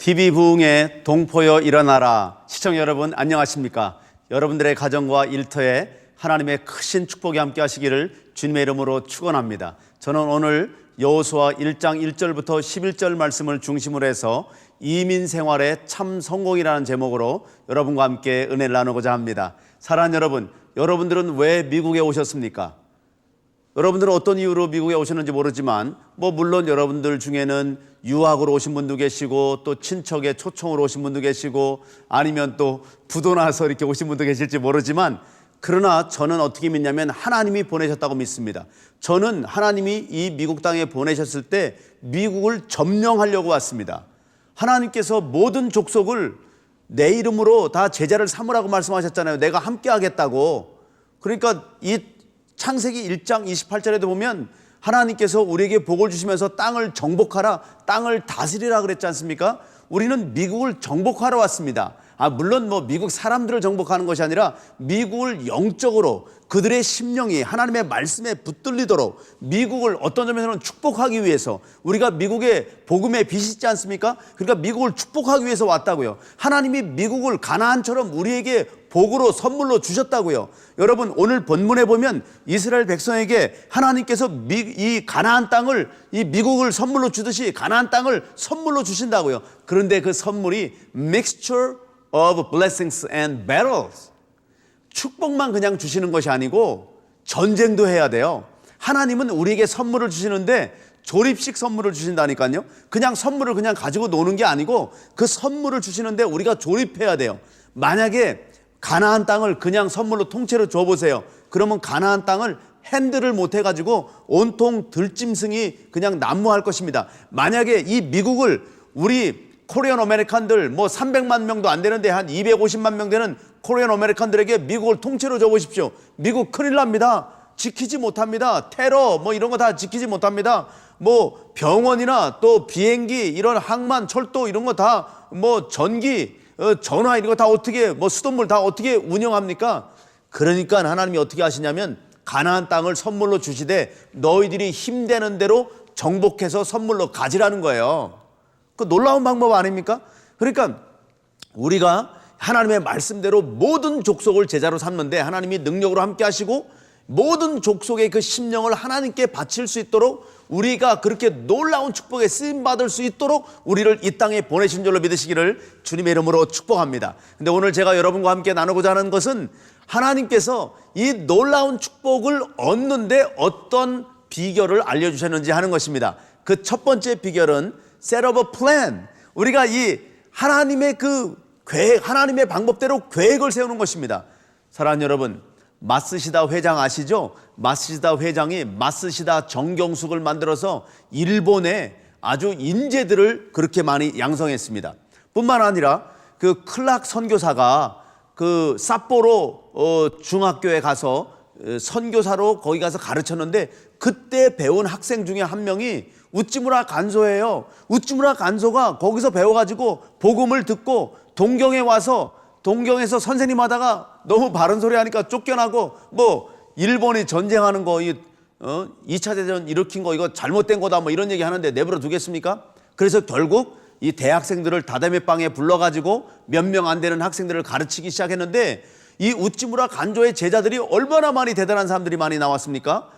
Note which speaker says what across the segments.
Speaker 1: TV 부흥의 동포여 일어나라. 시청자 여러분 안녕하십니까? 여러분들의 가정과 일터에 하나님의 크신 축복이 함께 하시기를 주님의 이름으로 축원합니다. 저는 오늘 여호수아 1장 1절부터 11절 말씀을 중심으로 해서 이민 생활의 참 성공이라는 제목으로 여러분과 함께 은혜를 나누고자 합니다. 사랑하는 여러분, 여러분들은 왜 미국에 오셨습니까? 여러분들은 어떤 이유로 미국에 오셨는지 모르지만 물론 여러분들 중에는 유학으로 오신 분도 계시고 또 친척의 초청으로 오신 분도 계시고 아니면 또 부도 나서 이렇게 오신 분도 계실지 모르지만 그러나 저는 어떻게 믿냐면 하나님이 보내셨다고 믿습니다. 저는 하나님이 이 미국 땅에 보내셨을 때 미국을 점령하려고 왔습니다. 하나님께서 모든 족속을 내 이름으로 다 제자를 삼으라고 말씀하셨잖아요. 내가 함께 하겠다고. 그러니까 이 창세기 1장 28절에도 보면 하나님께서 우리에게 복을 주시면서 땅을 정복하라, 땅을 다스리라 그랬지 않습니까? 우리는 미국을 정복하러 왔습니다. 물론 미국 사람들을 정복하는 것이 아니라 미국을 영적으로 그들의 심령이 하나님의 말씀에 붙들리도록 미국을 어떤 점에서는 축복하기 위해서 우리가 미국의 복음의 빛이 있지 않습니까? 그러니까 미국을 축복하기 위해서 왔다고요. 하나님이 미국을 가나안처럼 우리에게 복으로 선물로 주셨다고요. 여러분 오늘 본문에 보면 이스라엘 백성에게 하나님께서 이 가나안 땅을 이 미국을 선물로 주듯이 가나안 땅을 선물로 주신다고요. 그런데 그 선물이 mixture of blessings and battles. 축복만 그냥 주시는 것이 아니고 전쟁도 해야 돼요. 하나님은 우리에게 선물을 주시는데 조립식 선물을 주신다니까요. 그냥 선물을 그냥 가지고 노는 게 아니고 그 선물을 주시는데 우리가 조립해야 돼요. 만약에 가나안 땅을 그냥 선물로 통째로 줘보세요. 그러면 가나안 땅을 핸들을 못 해가지고 온통 들짐승이 그냥 난무할 것입니다. 만약에 이 미국을 우리 코리안 아메리칸들 300만 명도 안 되는데 한 250만 명 되는 코리안 아메리칸들에게 미국을 통째로 줘보십시오. 미국 큰일 납니다. 지키지 못합니다. 테러 이런 거 다 지키지 못합니다. 병원이나 또 비행기 이런 항만 철도 이런 거 다 전기 전화 이런 거 다 어떻게 수돗물 다 어떻게 운영합니까? 그러니까 하나님이 어떻게 하시냐면 가나안 땅을 선물로 주시되 너희들이 힘되는 대로 정복해서 선물로 가지라는 거예요. 그 놀라운 방법 아닙니까? 그러니까 우리가 하나님의 말씀대로 모든 족속을 제자로 삼는데 하나님이 능력으로 함께 하시고 모든 족속의 그 심령을 하나님께 바칠 수 있도록 우리가 그렇게 놀라운 축복에 쓰임받을 수 있도록 우리를 이 땅에 보내신 줄로 믿으시기를 주님의 이름으로 축복합니다. 근데 오늘 제가 여러분과 함께 나누고자 하는 것은 하나님께서 이 놀라운 축복을 얻는데 어떤 비결을 알려주셨는지 하는 것입니다. 그 첫 번째 비결은 set up a plan. 우리가 이 하나님의 그 계획, 하나님의 방법대로 계획을 세우는 것입니다. 사랑하는 여러분, 마쓰시다 회장 아시죠? 마쓰시다 회장이 마쓰시다 정경숙을 만들어서 일본에 아주 인재들을 그렇게 많이 양성했습니다. 뿐만 아니라 그 클락 선교사가 그 삿포로 중학교에 가서 선교사로 거기 가서 가르쳤는데 그때 배운 학생 중에 한 명이 우찌무라 간소예요. 우찌무라 간소가 거기서 배워가지고 복음을 듣고 동경에 와서 동경에서 선생님 하다가 너무 바른 소리 하니까 쫓겨나고 일본이 전쟁하는 거 2차 대전 일으킨 거 이거 잘못된 거다 이런 얘기 하는데 내버려 두겠습니까? 그래서 결국 이 대학생들을 다다메방에 불러가지고 몇 명 안 되는 학생들을 가르치기 시작했는데 이 우찌무라 간조의 제자들이 얼마나 많이 대단한 사람들이 많이 나왔습니까?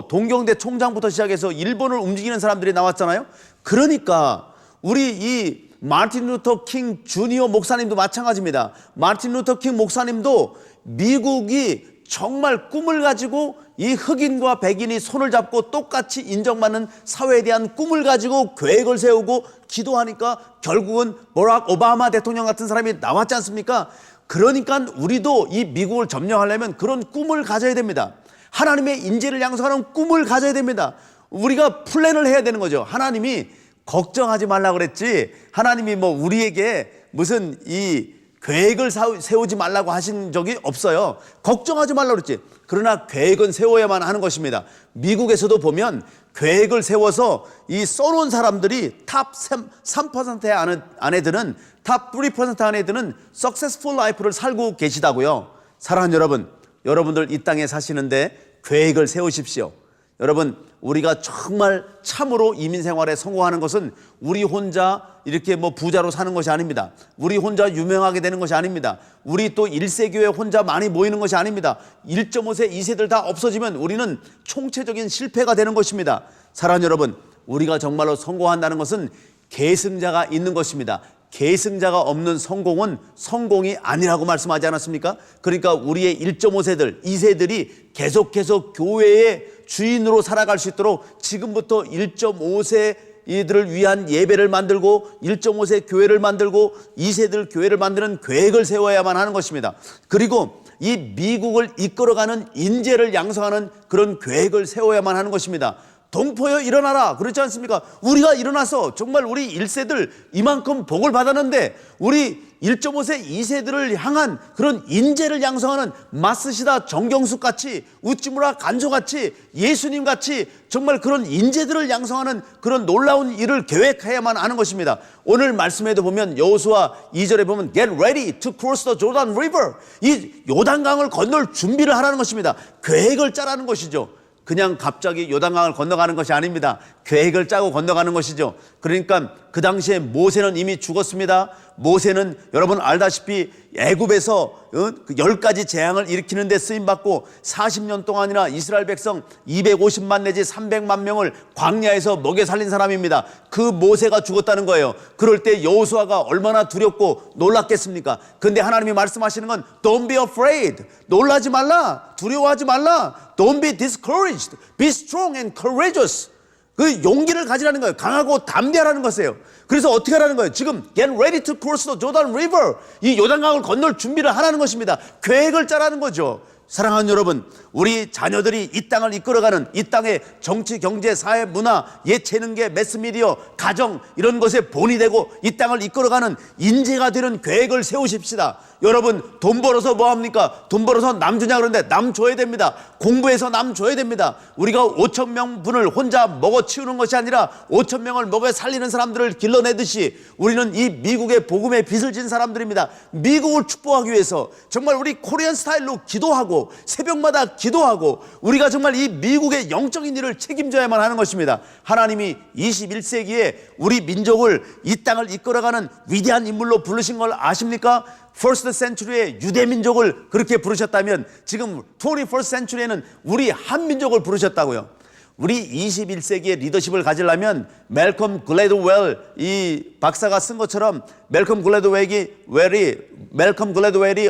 Speaker 1: 동경대 총장부터 시작해서 일본을 움직이는 사람들이 나왔잖아요. 그러니까 우리 이 마틴 루터 킹 주니어 목사님도 마찬가지입니다. 마틴 루터 킹 목사님도 미국이 정말 꿈을 가지고 이 흑인과 백인이 손을 잡고 똑같이 인정받는 사회에 대한 꿈을 가지고 계획을 세우고 기도하니까 결국은 버락 오바마 대통령 같은 사람이 나왔지 않습니까? 그러니까 우리도 이 미국을 점령하려면 그런 꿈을 가져야 됩니다. 하나님의 인재를 양성하는 꿈을 가져야 됩니다. 우리가 플랜을 해야 되는 거죠. 하나님이 걱정하지 말라 그랬지 하나님이 우리에게 무슨 이 계획을 세우지 말라고 하신 적이 없어요. 걱정하지 말라 그랬지. 그러나 계획은 세워야만 하는 것입니다. 미국에서도 보면 계획을 세워서 이 써놓은 사람들이 탑 3% 안에 드는 탑 3% 안에 드는 successful life를 살고 계시다고요. 사랑하는 여러분, 여러분들 이 땅에 사시는데 계획을 세우십시오. 여러분, 우리가 정말 참으로 이민 생활에 성공하는 것은 우리 혼자 이렇게 부자로 사는 것이 아닙니다. 우리 혼자 유명하게 되는 것이 아닙니다. 우리 또 1세교회 혼자 많이 모이는 것이 아닙니다. 1.5세, 2세들 다 없어지면 우리는 총체적인 실패가 되는 것입니다. 사랑하는 여러분, 우리가 정말로 성공한다는 것은 계승자가 있는 것입니다. 계승자가 없는 성공은 성공이 아니라고 말씀하지 않았습니까? 그러니까 우리의 1.5세들, 2세들이 계속 교회의 주인으로 살아갈 수 있도록 지금부터 1.5세 이들을 위한 예배를 만들고 1.5세 교회를 만들고 2세들 교회를 만드는 계획을 세워야만 하는 것입니다. 그리고 이 미국을 이끌어가는 인재를 양성하는 그런 계획을 세워야만 하는 것입니다. 동포여 일어나라, 그렇지 않습니까? 우리가 일어나서 정말 우리 1세들 이만큼 복을 받았는데 우리 1.5세 2세들을 향한 그런 인재를 양성하는 마스시다 정경숙 같이, 우찌무라 간조 같이, 예수님 같이 정말 그런 인재들을 양성하는 그런 놀라운 일을 계획해야만 하는 것입니다. 오늘 말씀에도 보면 여호수아 2절에 보면 Get ready to cross the Jordan River, 이 요단강을 건널 준비를 하라는 것입니다. 계획을 짜라는 것이죠. 그냥 갑자기 요단강을 건너가는 것이 아닙니다. 계획을 짜고 건너가는 것이죠. 그러니까 그 당시에 모세는 이미 죽었습니다. 모세는 여러분 알다시피 애굽에서 10가지 재앙을 일으키는 데 쓰임받고 40년 동안이나 이스라엘 백성 250만 내지 300만 명을 광야에서 먹여 살린 사람입니다. 그 모세가 죽었다는 거예요. 그럴 때 여호수아가 얼마나 두렵고 놀랐겠습니까? 근데 하나님이 말씀하시는 건 Don't be afraid. 놀라지 말라. 두려워하지 말라. Don't be discouraged. Be strong and courageous. 그 용기를 가지라는 거예요. 강하고 담대하라는 것이에요. 그래서 어떻게 하라는 거예요? 지금 Get ready to cross the Jordan River. 이 요단강을 건널 준비를 하라는 것입니다. 계획을 짜라는 거죠. 사랑하는 여러분, 우리 자녀들이 이 땅을 이끌어가는 이 땅의 정치, 경제, 사회, 문화, 예체능계, 매스미디어, 가정 이런 것에 본이 되고 이 땅을 이끌어가는 인재가 되는 계획을 세우십시다. 여러분, 돈 벌어서 뭐합니까? 돈 벌어서 남 주냐 그러는데 남 줘야 됩니다. 공부해서 남 줘야 됩니다. 우리가 5천 명분을 혼자 먹어 치우는 것이 아니라 5천 명을 먹여 살리는 사람들을 길러내듯이 우리는 이 미국의 복음의 빚을 진 사람들입니다. 미국을 축복하기 위해서 정말 우리 코리안 스타일로 기도하고 새벽마다 기도하고 우리가 정말 이 미국의 영적인 일을 책임져야만 하는 것입니다. 하나님이 21세기에 우리 민족을 이 땅을 이끌어가는 위대한 인물로 부르신 걸 아십니까? First century의 유대 민족을 그렇게 부르셨다면 지금 21st century에는 우리 한민족을 부르셨다고요. 우리 21세기의 리더십을 가지려면 멜컴 글래드웰 이 박사가 쓴 것처럼 멜컴 글래드웰이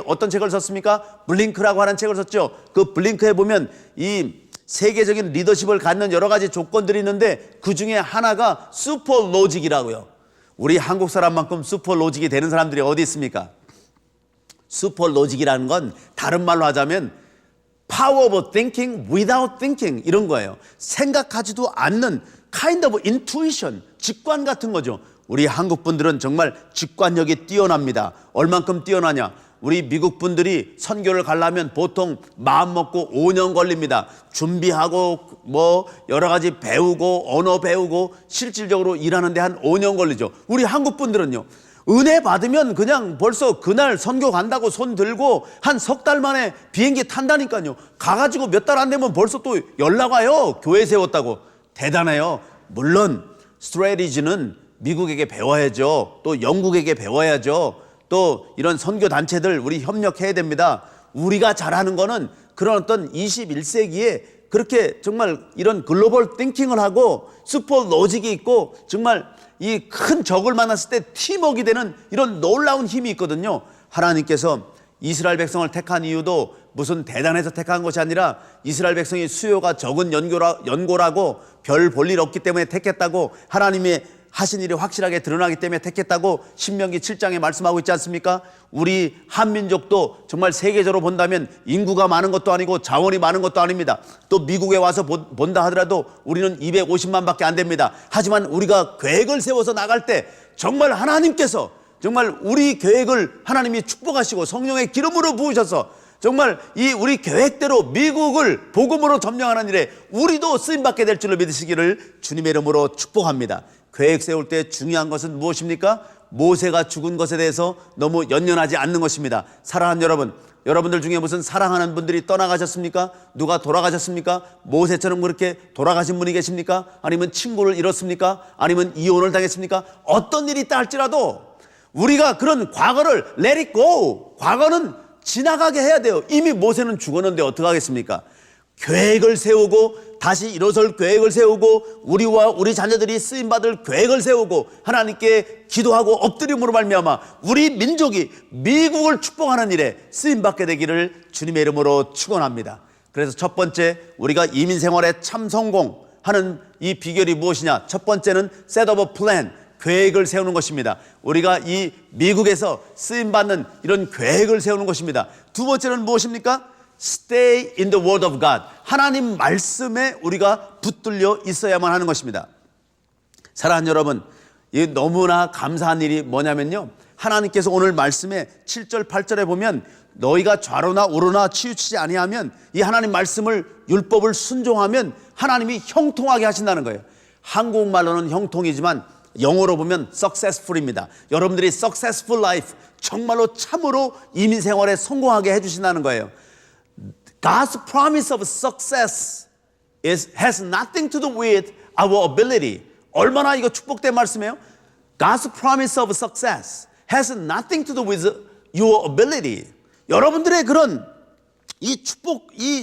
Speaker 1: 어떤 책을 썼습니까? 블링크라고 하는 책을 썼죠. 그 블링크에 보면 이 세계적인 리더십을 갖는 여러 가지 조건들이 있는데 그 중에 하나가 슈퍼 로직이라고요. 우리 한국 사람만큼 슈퍼 로직이 되는 사람들이 어디 있습니까? 슈퍼 로직이라는 건 다른 말로 하자면 power of thinking without thinking 이런 거예요. 생각하지도 않는 kind of intuition, 직관 같은 거죠. 우리 한국 분들은 정말 직관력이 뛰어납니다. 얼만큼 뛰어나냐? 우리 미국 분들이 선교를 가려면 보통 마음 먹고 5년 걸립니다. 준비하고 여러 가지 배우고 언어 배우고 실질적으로 일하는데 한 5년 걸리죠. 우리 한국 분들은요. 은혜 받으면 그냥 벌써 그날 선교 간다고 손 들고 한 석 달 만에 비행기 탄다니까요. 가가지고 몇 달 안 되면 벌써 또 연락 와요. 교회 세웠다고. 대단해요. 물론 스트레티지는 미국에게 배워야죠. 또 영국에게 배워야죠. 또 이런 선교 단체들 우리 협력해야 됩니다. 우리가 잘하는 거는 그런 어떤 21세기에 그렇게 정말 이런 글로벌 띵킹을 하고 슈퍼 로직이 있고 정말 이 큰 적을 만났을 때 팀워크가 되는 이런 놀라운 힘이 있거든요. 하나님께서 이스라엘 백성을 택한 이유도 무슨 대단해서 택한 것이 아니라 이스라엘 백성이 수요가 적은 연고라고 별 볼 일 없기 때문에 택했다고 하나님의 하신 일이 확실하게 드러나기 때문에 택했다고 신명기 7장에 말씀하고 있지 않습니까? 우리 한민족도 정말 세계적으로 본다면 인구가 많은 것도 아니고 자원이 많은 것도 아닙니다. 또 미국에 와서 본다 하더라도 우리는 250만 밖에 안 됩니다. 하지만 우리가 계획을 세워서 나갈 때 정말 하나님께서 정말 우리 계획을 하나님이 축복하시고 성령의 기름으로 부으셔서 정말 이 우리 계획대로 미국을 복음으로 점령하는 일에 우리도 쓰임받게 될 줄로 믿으시기를 주님의 이름으로 축복합니다. 계획 세울 때 중요한 것은 무엇입니까? 모세가 죽은 것에 대해서 너무 연연하지 않는 것입니다. 사랑하는 여러분, 여러분들 중에 무슨 사랑하는 분들이 떠나가셨습니까? 누가 돌아가셨습니까? 모세처럼 그렇게 돌아가신 분이 계십니까? 아니면 친구를 잃었습니까? 아니면 이혼을 당했습니까? 어떤 일이 있다 할지라도 우리가 그런 과거를 let it go, 과거는 지나가게 해야 돼요. 이미 모세는 죽었는데 어떡하겠습니까? 계획을 세우고 다시 일어설 계획을 세우고 우리와 우리 자녀들이 쓰임받을 계획을 세우고 하나님께 기도하고 엎드림으로 말미암아 우리 민족이 미국을 축복하는 일에 쓰임받게 되기를 주님의 이름으로 축원합니다. 그래서 첫 번째, 우리가 이민 생활에 참 성공하는 이 비결이 무엇이냐? 첫 번째는 set up a plan, 계획을 세우는 것입니다. 우리가 이 미국에서 쓰임받는 이런 계획을 세우는 것입니다. 두 번째는 무엇입니까? Stay in the word of God. 하나님 말씀에 우리가 붙들려 있어야만 하는 것입니다. 사랑하는 여러분, 이 너무나 감사한 일이 뭐냐면요, 하나님께서 오늘 말씀에 7절 8절에 보면 너희가 좌로나 우로나 치우치지 아니하면, 이 하나님 말씀을 율법을 순종하면 하나님이 형통하게 하신다는 거예요. 한국말로는 형통이지만 영어로 보면 successful입니다. 여러분들이 successful life, 정말로 참으로 이민 생활에 성공하게 해주신다는 거예요. God's promise of success has nothing to do with our ability. 얼마나 이거 축복된 말씀이에요? God's promise of success has nothing to do with your ability. 여러분들의 그런 이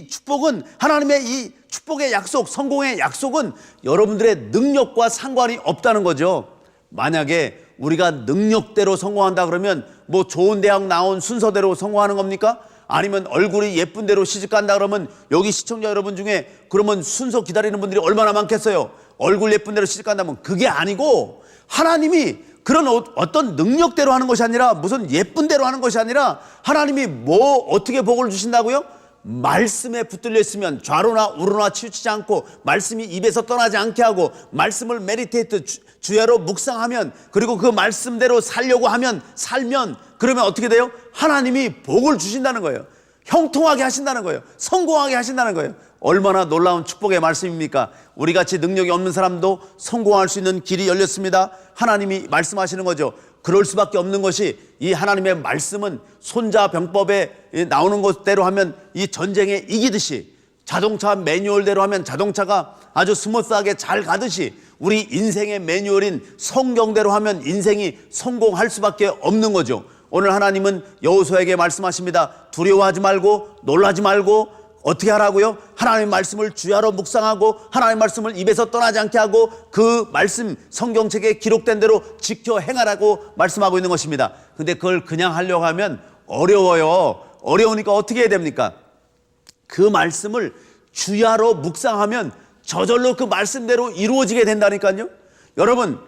Speaker 1: 축복은 하나님의 이 축복의 약속, 성공의 약속은 여러분들의 능력과 상관이 없다는 거죠. 만약에 우리가 능력대로 성공한다 그러면 뭐 좋은 대학 나온 순서대로 성공하는 겁니까? 아니면 얼굴이 예쁜 대로 시집간다 그러면, 여기 시청자 여러분 중에 그러면 순서 기다리는 분들이 얼마나 많겠어요? 얼굴 예쁜 대로 시집간다면 그게 아니고, 하나님이 그런 어떤 능력대로 하는 것이 아니라, 무슨 예쁜 대로 하는 것이 아니라, 하나님이 뭐 어떻게 복을 주신다고요? 말씀에 붙들려 있으면 좌로나 우로나 치우치지 않고, 말씀이 입에서 떠나지 않게 하고, 말씀을 메디테이트, 주야로 묵상하면, 그리고 그 말씀대로 살려고 하면, 살면, 그러면 어떻게 돼요? 하나님이 복을 주신다는 거예요. 형통하게 하신다는 거예요. 성공하게 하신다는 거예요. 얼마나 놀라운 축복의 말씀입니까? 우리같이 능력이 없는 사람도 성공할 수 있는 길이 열렸습니다. 하나님이 말씀하시는 거죠. 그럴 수밖에 없는 것이, 이 하나님의 말씀은 손자병법에 나오는 것대로 하면 이 전쟁에 이기듯이, 자동차 매뉴얼대로 하면 자동차가 아주 스무스하게 잘 가듯이, 우리 인생의 매뉴얼인 성경대로 하면 인생이 성공할 수밖에 없는 거죠. 오늘 하나님은 여호수아에게 말씀하십니다. 두려워하지 말고 놀라지 말고 어떻게 하라고요? 하나님의 말씀을 주야로 묵상하고 하나님의 말씀을 입에서 떠나지 않게 하고 그 말씀, 성경책에 기록된 대로 지켜 행하라고 말씀하고 있는 것입니다. 근데 그걸 그냥 하려고 하면 어려워요. 어려우니까 어떻게 해야 됩니까? 그 말씀을 주야로 묵상하면 저절로 그 말씀대로 이루어지게 된다니까요. 여러분,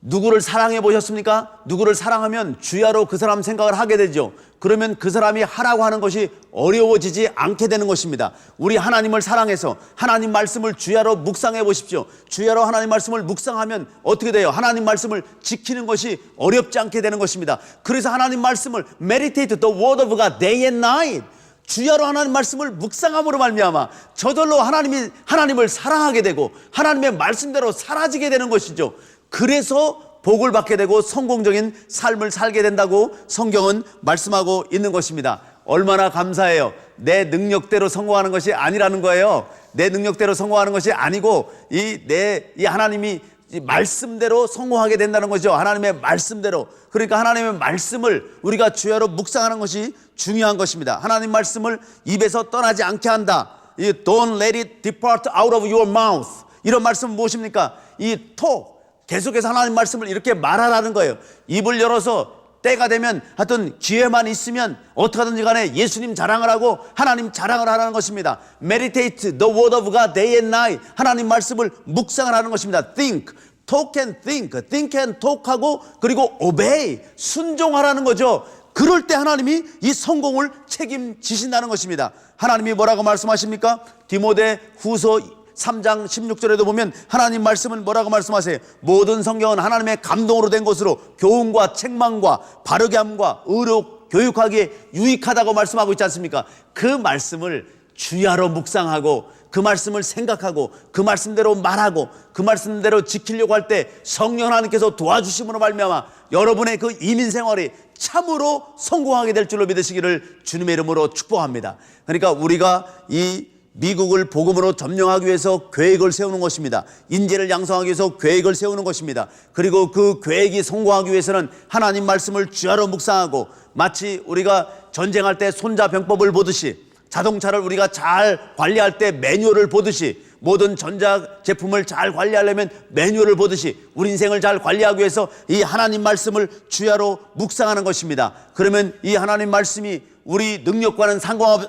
Speaker 1: 누구를 사랑해 보셨습니까? 누구를 사랑하면 주야로 그 사람 생각을 하게 되죠. 그러면 그 사람이 하라고 하는 것이 어려워지지 않게 되는 것입니다. 우리 하나님을 사랑해서 하나님 말씀을 주야로 묵상해 보십시오. 주야로 하나님 말씀을 묵상하면 어떻게 돼요? 하나님 말씀을 지키는 것이 어렵지 않게 되는 것입니다. 그래서 하나님 말씀을 meditate the word of God day and night, 주야로 하나님 말씀을 묵상함으로 말미암아 저절로 하나님을 사랑하게 되고 하나님의 말씀대로 사라지게 되는 것이죠. 그래서 복을 받게 되고 성공적인 삶을 살게 된다고 성경은 말씀하고 있는 것입니다. 얼마나 감사해요. 내 능력대로 성공하는 것이 아니라는 거예요. 내 능력대로 성공하는 것이 아니고 이 하나님이 말씀대로 성공하게 된다는 거죠. 하나님의 말씀대로. 그러니까 하나님의 말씀을 우리가 주야로 묵상하는 것이 중요한 것입니다. 하나님 말씀을 입에서 떠나지 않게 한다. Don't let it depart out of your mouth. 이런 말씀은 무엇입니까? 이 talk, 계속해서 하나님 말씀을 이렇게 말하라는 거예요. 입을 열어서 때가 되면 하여튼 기회만 있으면 어떻게 하든지 간에 예수님 자랑을 하고 하나님 자랑을 하라는 것입니다. Meditate the word of God day and night. 하나님 말씀을 묵상을 하는 것입니다. Think, talk and think. Think and talk하고 그리고 obey, 순종하라는 거죠. 그럴 때 하나님이 이 성공을 책임지신다는 것입니다. 하나님이 뭐라고 말씀하십니까? 디모데 후서 3장 16절에도 보면 하나님 말씀은 뭐라고 말씀하세요? 모든 성경은 하나님의 감동으로 된 것으로 교훈과 책망과 바르게 함과 의로 교육하기에 유익하다고 말씀하고 있지 않습니까? 그 말씀을 주야로 묵상하고 그 말씀을 생각하고 그 말씀대로 말하고 그 말씀대로 지키려고 할 때 성령 하나님께서 도와주심으로 말미암아 여러분의 그 이민 생활이 참으로 성공하게 될 줄로 믿으시기를 주님의 이름으로 축복합니다. 그러니까 우리가 이 미국을 복음으로 점령하기 위해서 계획을 세우는 것입니다. 인재를 양성하기 위해서 계획을 세우는 것입니다. 그리고 그 계획이 성공하기 위해서는 하나님 말씀을 주야로 묵상하고, 마치 우리가 전쟁할 때 손자병법을 보듯이, 자동차를 우리가 잘 관리할 때 매뉴얼을 보듯이, 모든 전자제품을 잘 관리하려면 매뉴얼을 보듯이 우리 인생을 잘 관리하기 위해서 이 하나님 말씀을 주야로 묵상하는 것입니다. 그러면 이 하나님 말씀이 우리 능력과는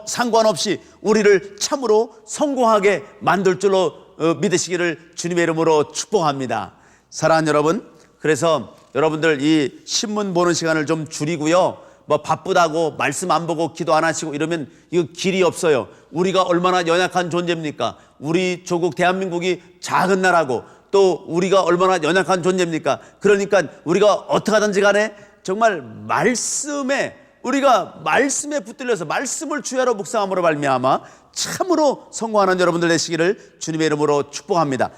Speaker 1: 상관없이 우리를 참으로 성공하게 만들 줄로 믿으시기를 주님의 이름으로 축복합니다. 사랑하는 여러분, 그래서 여러분들 이 신문 보는 시간을 좀 줄이고요, 뭐 바쁘다고 말씀 안 보고 기도 안 하시고 이러면 이거 길이 없어요. 우리가 얼마나 연약한 존재입니까? 우리 조국 대한민국이 작은 나라고, 또 우리가 얼마나 연약한 존재입니까? 그러니까 우리가 어떻게 하든지 간에 정말 우리가 말씀에 붙들려서 말씀을 주야로 묵상함으로 말미암아 참으로 성공하는 여러분들 되시기를 주님의 이름으로 축복합니다.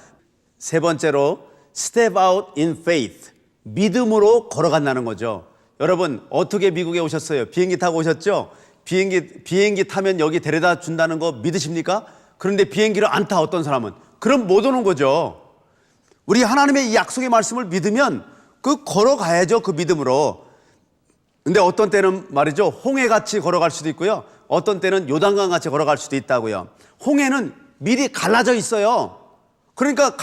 Speaker 1: 세 번째로 step out in faith, 믿음으로 걸어간다는 거죠. 여러분, 어떻게 미국에 오셨어요? 비행기 타고 오셨죠? 비행기 타면 여기 데려다 준다는 거 믿으십니까? 그런데 비행기를 안 타, 어떤 사람은. 그럼 못 오는 거죠. 우리 하나님의 이 약속의 말씀을 믿으면 그 걸어가야죠, 그 믿음으로. 근데 어떤 때는 말이죠, 홍해같이 걸어갈 수도 있고요, 어떤 때는 요단강같이 걸어갈 수도 있다고요. 홍해는 미리 갈라져 있어요. 그러니까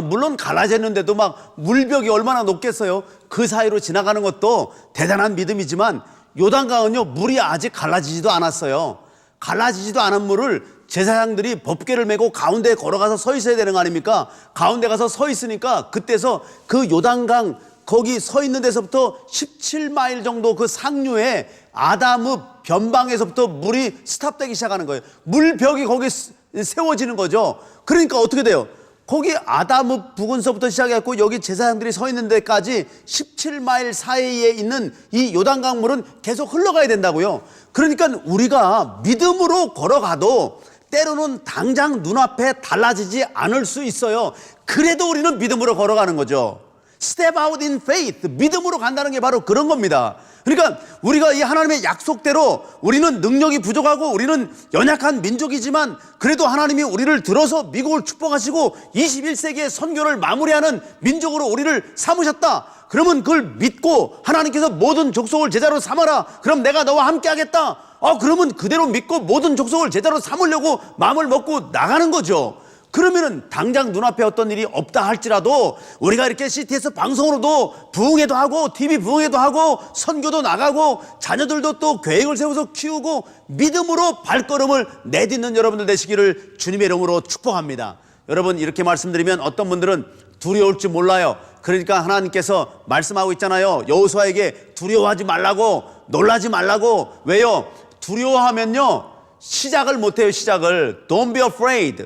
Speaker 1: 물론 갈라졌는데도 막 물벽이 얼마나 높겠어요. 그 사이로 지나가는 것도 대단한 믿음이지만, 요단강은요, 물이 아직 갈라지지도 않았어요. 갈라지지도 않은 물을 제사장들이 법궤를 메고 가운데에 걸어가서 서 있어야 되는 거 아닙니까? 가운데 가서 서 있으니까 그때서 그 요단강 거기 서 있는 데서부터 17마일 정도 그 상류에 아담읍 변방에서부터 물이 스탑되기 시작하는 거예요. 물벽이 거기 세워지는 거죠. 그러니까 어떻게 돼요? 거기 아담읍 부근서부터 시작했고, 여기 제사장들이 서 있는 데까지 17마일 사이에 있는 이 요단강 물은 계속 흘러가야 된다고요. 그러니까 우리가 믿음으로 걸어가도 때로는 당장 눈앞에 달라지지 않을 수 있어요. 그래도 우리는 믿음으로 걸어가는 거죠. Step out in faith, 믿음으로 간다는 게 바로 그런 겁니다. 그러니까 우리가 이 하나님의 약속대로, 우리는 능력이 부족하고 우리는 연약한 민족이지만 그래도 하나님이 우리를 들어서 미국을 축복하시고 21세기의 선교를 마무리하는 민족으로 우리를 삼으셨다. 그러면 그걸 믿고 하나님께서 모든 족속을 제자로 삼아라, 그럼 내가 너와 함께 하겠다. 그러면 그대로 믿고 모든 족속을 제자로 삼으려고 마음을 먹고 나가는 거죠. 그러면은 당장 눈앞에 어떤 일이 없다 할지라도 우리가 이렇게 CTS 방송으로도 부흥회도 하고 TV 부흥회도 하고 선교도 나가고 자녀들도 또 계획을 세워서 키우고 믿음으로 발걸음을 내딛는 여러분들 되시기를 주님의 이름으로 축복합니다. 여러분, 이렇게 말씀드리면 어떤 분들은 두려울지 몰라요. 그러니까 하나님께서 말씀하고 있잖아요. 여호수아에게 두려워하지 말라고, 놀라지 말라고. 왜요? 두려워하면요, 시작을 못해요. 시작을. Don't be afraid.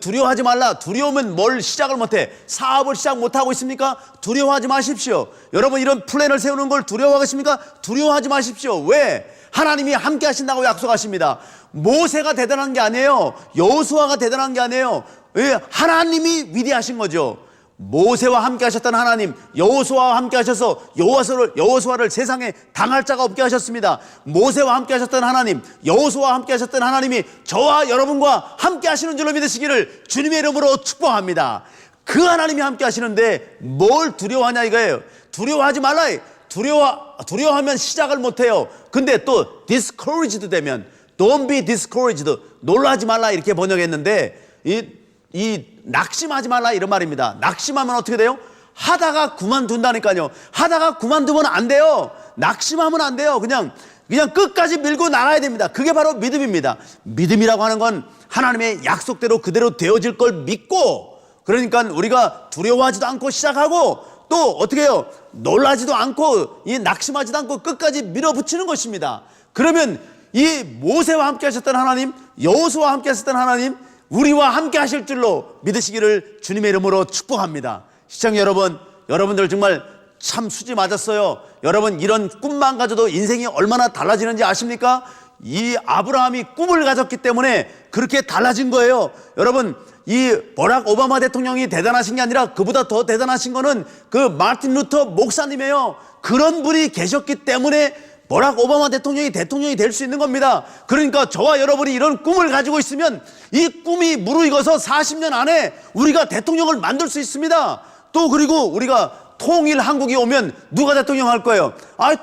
Speaker 1: 두려워하지 말라. 두려우면 뭘 시작을 못해? 사업을 시작 못하고 있습니까? 두려워하지 마십시오. 여러분, 이런 플랜을 세우는 걸 두려워하겠습니까? 두려워하지 마십시오. 왜? 하나님이 함께 하신다고 약속하십니다. 모세가 대단한 게 아니에요. 여호수아가 대단한 게 아니에요. 하나님이 위대하신 거죠. 모세와 함께 하셨던 하나님, 여호수아와 함께 하셔서 여호수아를 세상에 당할 자가 없게 하셨습니다. 모세와 함께 하셨던 하나님, 여호수아와 함께 하셨던 하나님이 저와 여러분과 함께 하시는 줄로 믿으시기를 주님의 이름으로 축복합니다. 그 하나님이 함께 하시는데 뭘 두려워하냐 이거예요. 두려워하지 말라. 두려워하면 시작을 못해요. 근데 또 discouraged 되면 don't be discouraged, 놀라지 말라 이렇게 번역했는데, 이 낙심하지 말라 이런 말입니다. 낙심하면 어떻게 돼요? 하다가 그만둔다니까요. 하다가 그만두면 안 돼요. 낙심하면 안 돼요. 그냥 끝까지 밀고 나가야 됩니다. 그게 바로 믿음입니다. 믿음이라고 하는 건 하나님의 약속대로 그대로 되어질 걸 믿고, 그러니까 우리가 두려워하지도 않고 시작하고, 또 어떻게 해요? 놀라지도 않고 낙심하지도 않고 끝까지 밀어붙이는 것입니다. 그러면 이 모세와 함께 하셨던 하나님, 여호수아와 함께 하셨던 하나님, 우리와 함께 하실 줄로 믿으시기를 주님의 이름으로 축복합니다. 시청자 여러분, 여러분들 정말 참 수지 맞았어요. 여러분, 이런 꿈만 가져도 인생이 얼마나 달라지는지 아십니까? 이 아브라함이 꿈을 가졌기 때문에 그렇게 달라진 거예요. 여러분, 이 버락 오바마 대통령이 대단하신 게 아니라 그보다 더 대단하신 거는 그 마틴 루터 목사님이에요. 그런 분이 계셨기 때문에 버락 오바마 대통령이 될 수 있는 겁니다. 그러니까 저와 여러분이 이런 꿈을 가지고 있으면 이 꿈이 무르익어서 40년 안에 우리가 대통령을 만들 수 있습니다. 또 그리고 우리가 통일 한국이 오면 누가 대통령 할 거예요?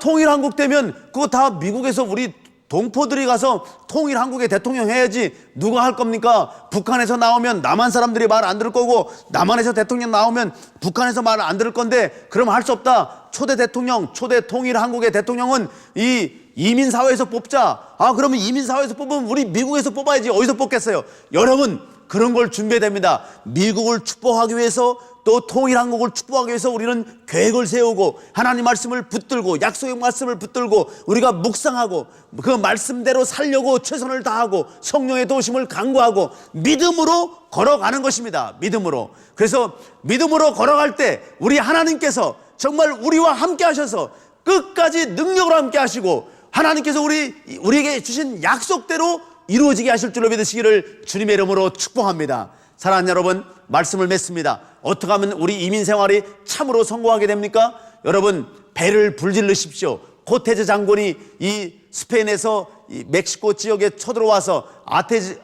Speaker 1: 통일 한국 되면 그거 다 미국에서 우리 동포들이 가서 통일 한국의 대통령 해야지 누가 할 겁니까? 북한에서 나오면 남한 사람들이 말 안 들을 거고, 남한에서 대통령 나오면 북한에서 말 안 들을 건데, 그럼 할 수 없다. 초대 대통령, 초대 통일 한국의 대통령은 이 이민사회에서 뽑자. 그러면 이민사회에서 뽑으면 우리 미국에서 뽑아야지. 어디서 뽑겠어요? 여러분, 그런 걸 준비해야 됩니다. 미국을 축복하기 위해서, 또 통일 한국을 축복하기 위해서 우리는 계획을 세우고 하나님 말씀을 붙들고 약속의 말씀을 붙들고 우리가 묵상하고 그 말씀대로 살려고 최선을 다하고 성령의 도우심을 간구하고 믿음으로 걸어가는 것입니다. 믿음으로. 그래서 믿음으로 걸어갈 때 우리 하나님께서 정말 우리와 함께 하셔서 끝까지 능력으로 함께 하시고 하나님께서 우리에게 주신 약속대로 이루어지게 하실 줄로 믿으시기를 주님의 이름으로 축복합니다. 사랑하는 여러분, 말씀을 맺습니다. 어떻게 하면 우리 이민 생활이 참으로 성공하게 됩니까? 여러분, 배를 불질르십시오. 코테즈 장군이 이 스페인에서 이 멕시코 지역에 쳐들어와서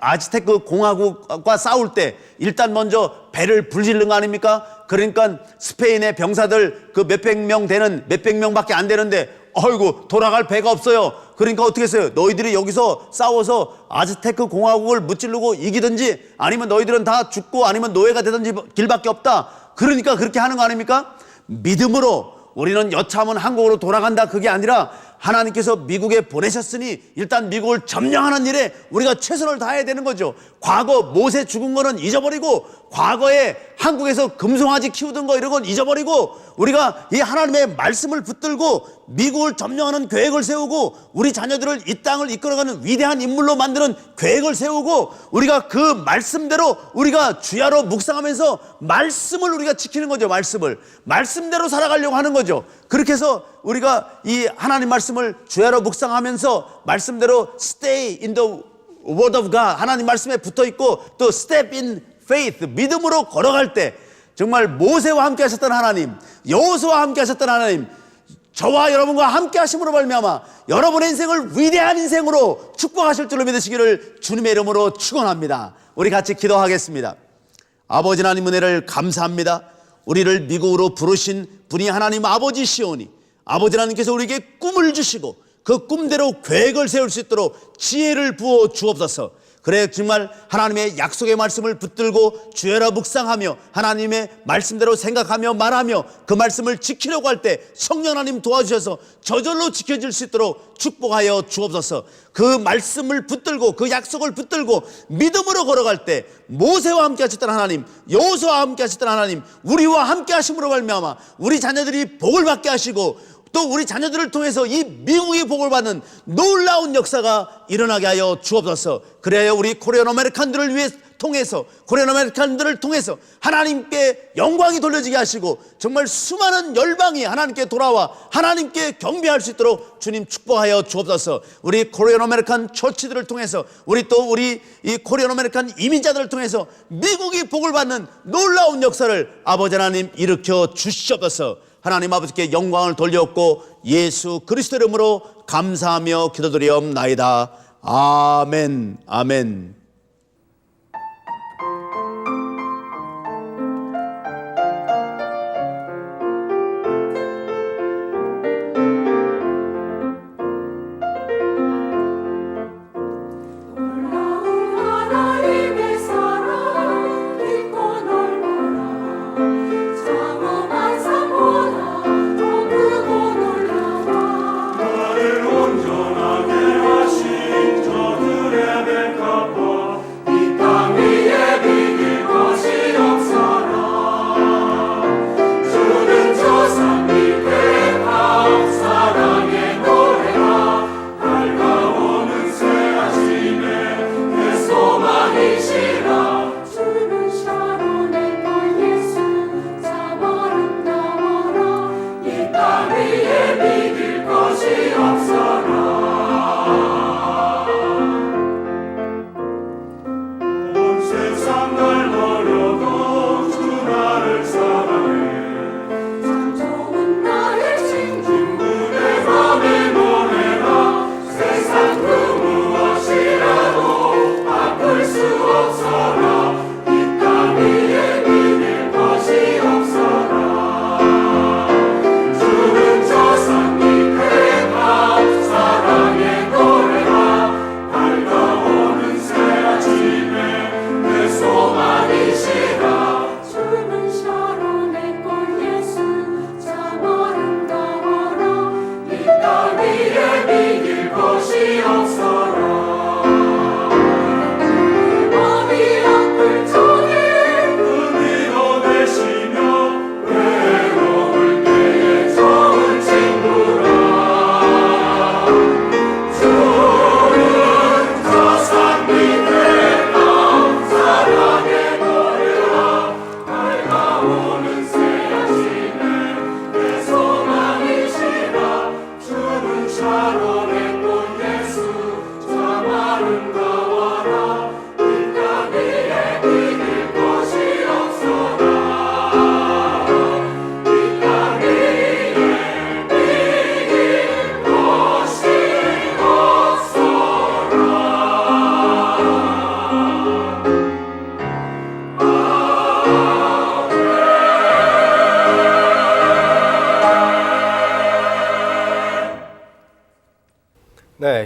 Speaker 1: 아즈테크 공화국과 싸울 때 일단 먼저 배를 불질른 거 아닙니까? 그러니까 스페인의 병사들 그 몇백 명밖에 안 되는데 어이구 돌아갈 배가 없어요. 그러니까 어떻게 했어요? 너희들이 여기서 싸워서 아즈테크 공화국을 무찌르고 이기든지 아니면 너희들은 다 죽고 아니면 노예가 되든지 길밖에 없다. 그러니까 그렇게 하는 거 아닙니까? 믿음으로 우리는 여차하면 한국으로 돌아간다, 그게 아니라 하나님께서 미국에 보내셨으니 일단 미국을 점령하는 일에 우리가 최선을 다해야 되는 거죠. 과거 모세 죽은 거는 잊어버리고 과거에 한국에서 금송아지 키우던 거 이런 건 잊어버리고 우리가 이 하나님의 말씀을 붙들고 미국을 점령하는 계획을 세우고 우리 자녀들을 이 땅을 이끌어가는 위대한 인물로 만드는 계획을 세우고 우리가 그 말씀대로 우리가 주야로 묵상하면서 말씀을 우리가 지키는 거죠. 말씀대로 살아가려고 하는 거죠. 그렇게 해서 우리가 이 하나님 말씀을 주야로 묵상하면서 말씀대로 stay in the word of God, 하나님 말씀에 붙어 있고 또 step in faith, 믿음으로 걸어갈 때 정말 모세와 함께 하셨던 하나님, 여호수아와 함께 하셨던 하나님, 저와 여러분과 함께 하심으로 말미암아 여러분의 인생을 위대한 인생으로 축복하실 줄로 믿으시기를 주님의 이름으로 축원합니다. 우리 같이 기도하겠습니다. 아버지 하나님, 은혜를 감사합니다. 우리를 미국으로 부르신 분이 하나님 아버지시오니 아버지 하나님께서 우리에게 꿈을 주시고 그 꿈대로 계획을 세울 수 있도록 지혜를 부어 주옵소서. 그래, 정말 하나님의 약속의 말씀을 붙들고 주야로 묵상하며 하나님의 말씀대로 생각하며 말하며 그 말씀을 지키려고 할 때 성령 하나님 도와주셔서 저절로 지켜질 수 있도록 축복하여 주옵소서. 그 말씀을 붙들고 그 약속을 붙들고 믿음으로 걸어갈 때 모세와 함께 하셨던 하나님, 여호수아와 함께 하셨던 하나님, 우리와 함께 하심으로 말미암아 우리 자녀들이 복을 받게 하시고 또 우리 자녀들을 통해서 이 미국이 복을 받는 놀라운 역사가 일어나게 하여 주옵소서. 그래야 우리 코리안 아메리칸들을 통해서 하나님께 영광이 돌려지게 하시고 정말 수많은 열방이 하나님께 돌아와 하나님께 경배할 수 있도록 주님 축복하여 주옵소서. 우리 코리안 아메리칸 처치들을 통해서 우리 이 코리안 아메리칸 이민자들을 통해서 미국이 복을 받는 놀라운 역사를 아버지 하나님 일으켜 주시옵소서. 하나님 아버지께 영광을 돌려옵고 예수 그리스도 이름으로 감사하며 기도드리옵나이다. 아멘. 아멘.
Speaker 2: 온전하게 하신 저들의 백합화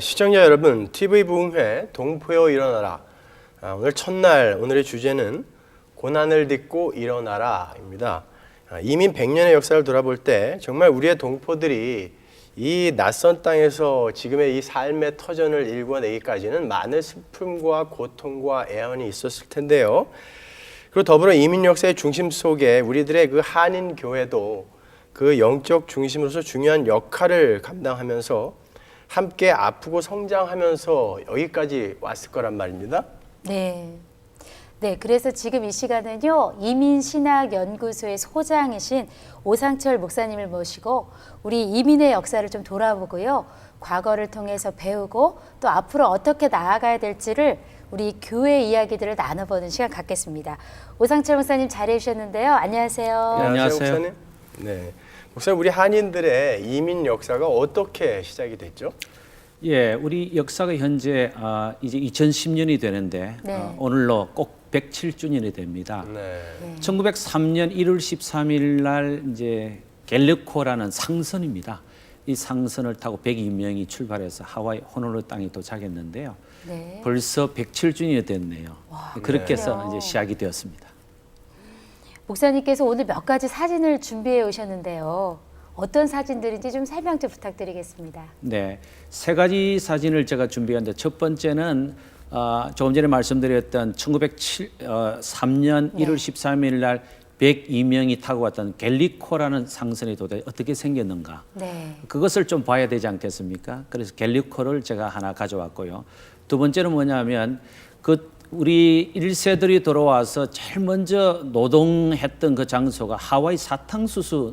Speaker 2: 시청자 여러분, TV 부흥회 동포여 일어나라. 오늘 첫날, 오늘의 주제는 고난을 딛고 일어나라입니다. 이민 100년의 역사를 돌아볼 때 정말 우리의 동포들이 이 낯선 땅에서 지금의 이 삶의 터전을 일궈내기까지는 많은 슬픔과 고통과 애환이 있었을 텐데요. 그리고 더불어 이민 역사의 중심 속에 우리들의 그 한인 교회도 그 영적 중심으로서 중요한 역할을 감당하면서 함께 아프고 성장하면서 여기까지 왔을 거란 말입니다.
Speaker 3: 네. 네, 그래서 지금 이 시간은요, 이민신학연구소의 소장이신 오상철 목사님을 모시고 우리 이민의 역사를 좀 돌아보고요, 과거를 통해서 배우고 또 앞으로 어떻게 나아가야 될지를 우리 교회 이야기들을 나눠보는 시간 갖겠습니다. 오상철 목사님 자리해 주셨는데요. 안녕하세요.
Speaker 2: 네,
Speaker 4: 안녕하세요.
Speaker 2: 목사님. 네, 목사님, 우리 한인들의 이민 역사가 어떻게 시작이 됐죠?
Speaker 4: 예, 우리 역사가 현재 이제 2010년이 되는데
Speaker 3: 네.
Speaker 4: 오늘로 꼭 107주년이 됩니다.
Speaker 2: 네.
Speaker 4: 1903년 1월 13일 날 이제 갤리코라는 상선입니다. 이 상선을 타고 102명이 출발해서 하와이 호놀룰루 땅에 도착했는데요.
Speaker 3: 네.
Speaker 4: 벌써 107주년이 됐네요. 그렇게 해서
Speaker 3: 그래요.
Speaker 4: 이제 시작이 되었습니다.
Speaker 3: 목사님께서 오늘 몇 가지 사진을 준비해 오셨는데요. 어떤 사진들인지 좀 설명 좀 부탁드리겠습니다.
Speaker 4: 네, 세 가지 사진을 제가 준비했는데 첫 번째는 조금 전에 말씀드렸던 1903년 1월 13일 날 102명이 타고 왔던 갤리코라는 상선이 도대체 어떻게 생겼는가,
Speaker 3: 네.
Speaker 4: 그것을 좀 봐야 되지 않겠습니까? 그래서 갤리코를 제가 하나 가져왔고요. 두 번째는 뭐냐면 우리 1세들이 돌아와서 제일 먼저 노동했던 그 장소가 하와이 사탕수수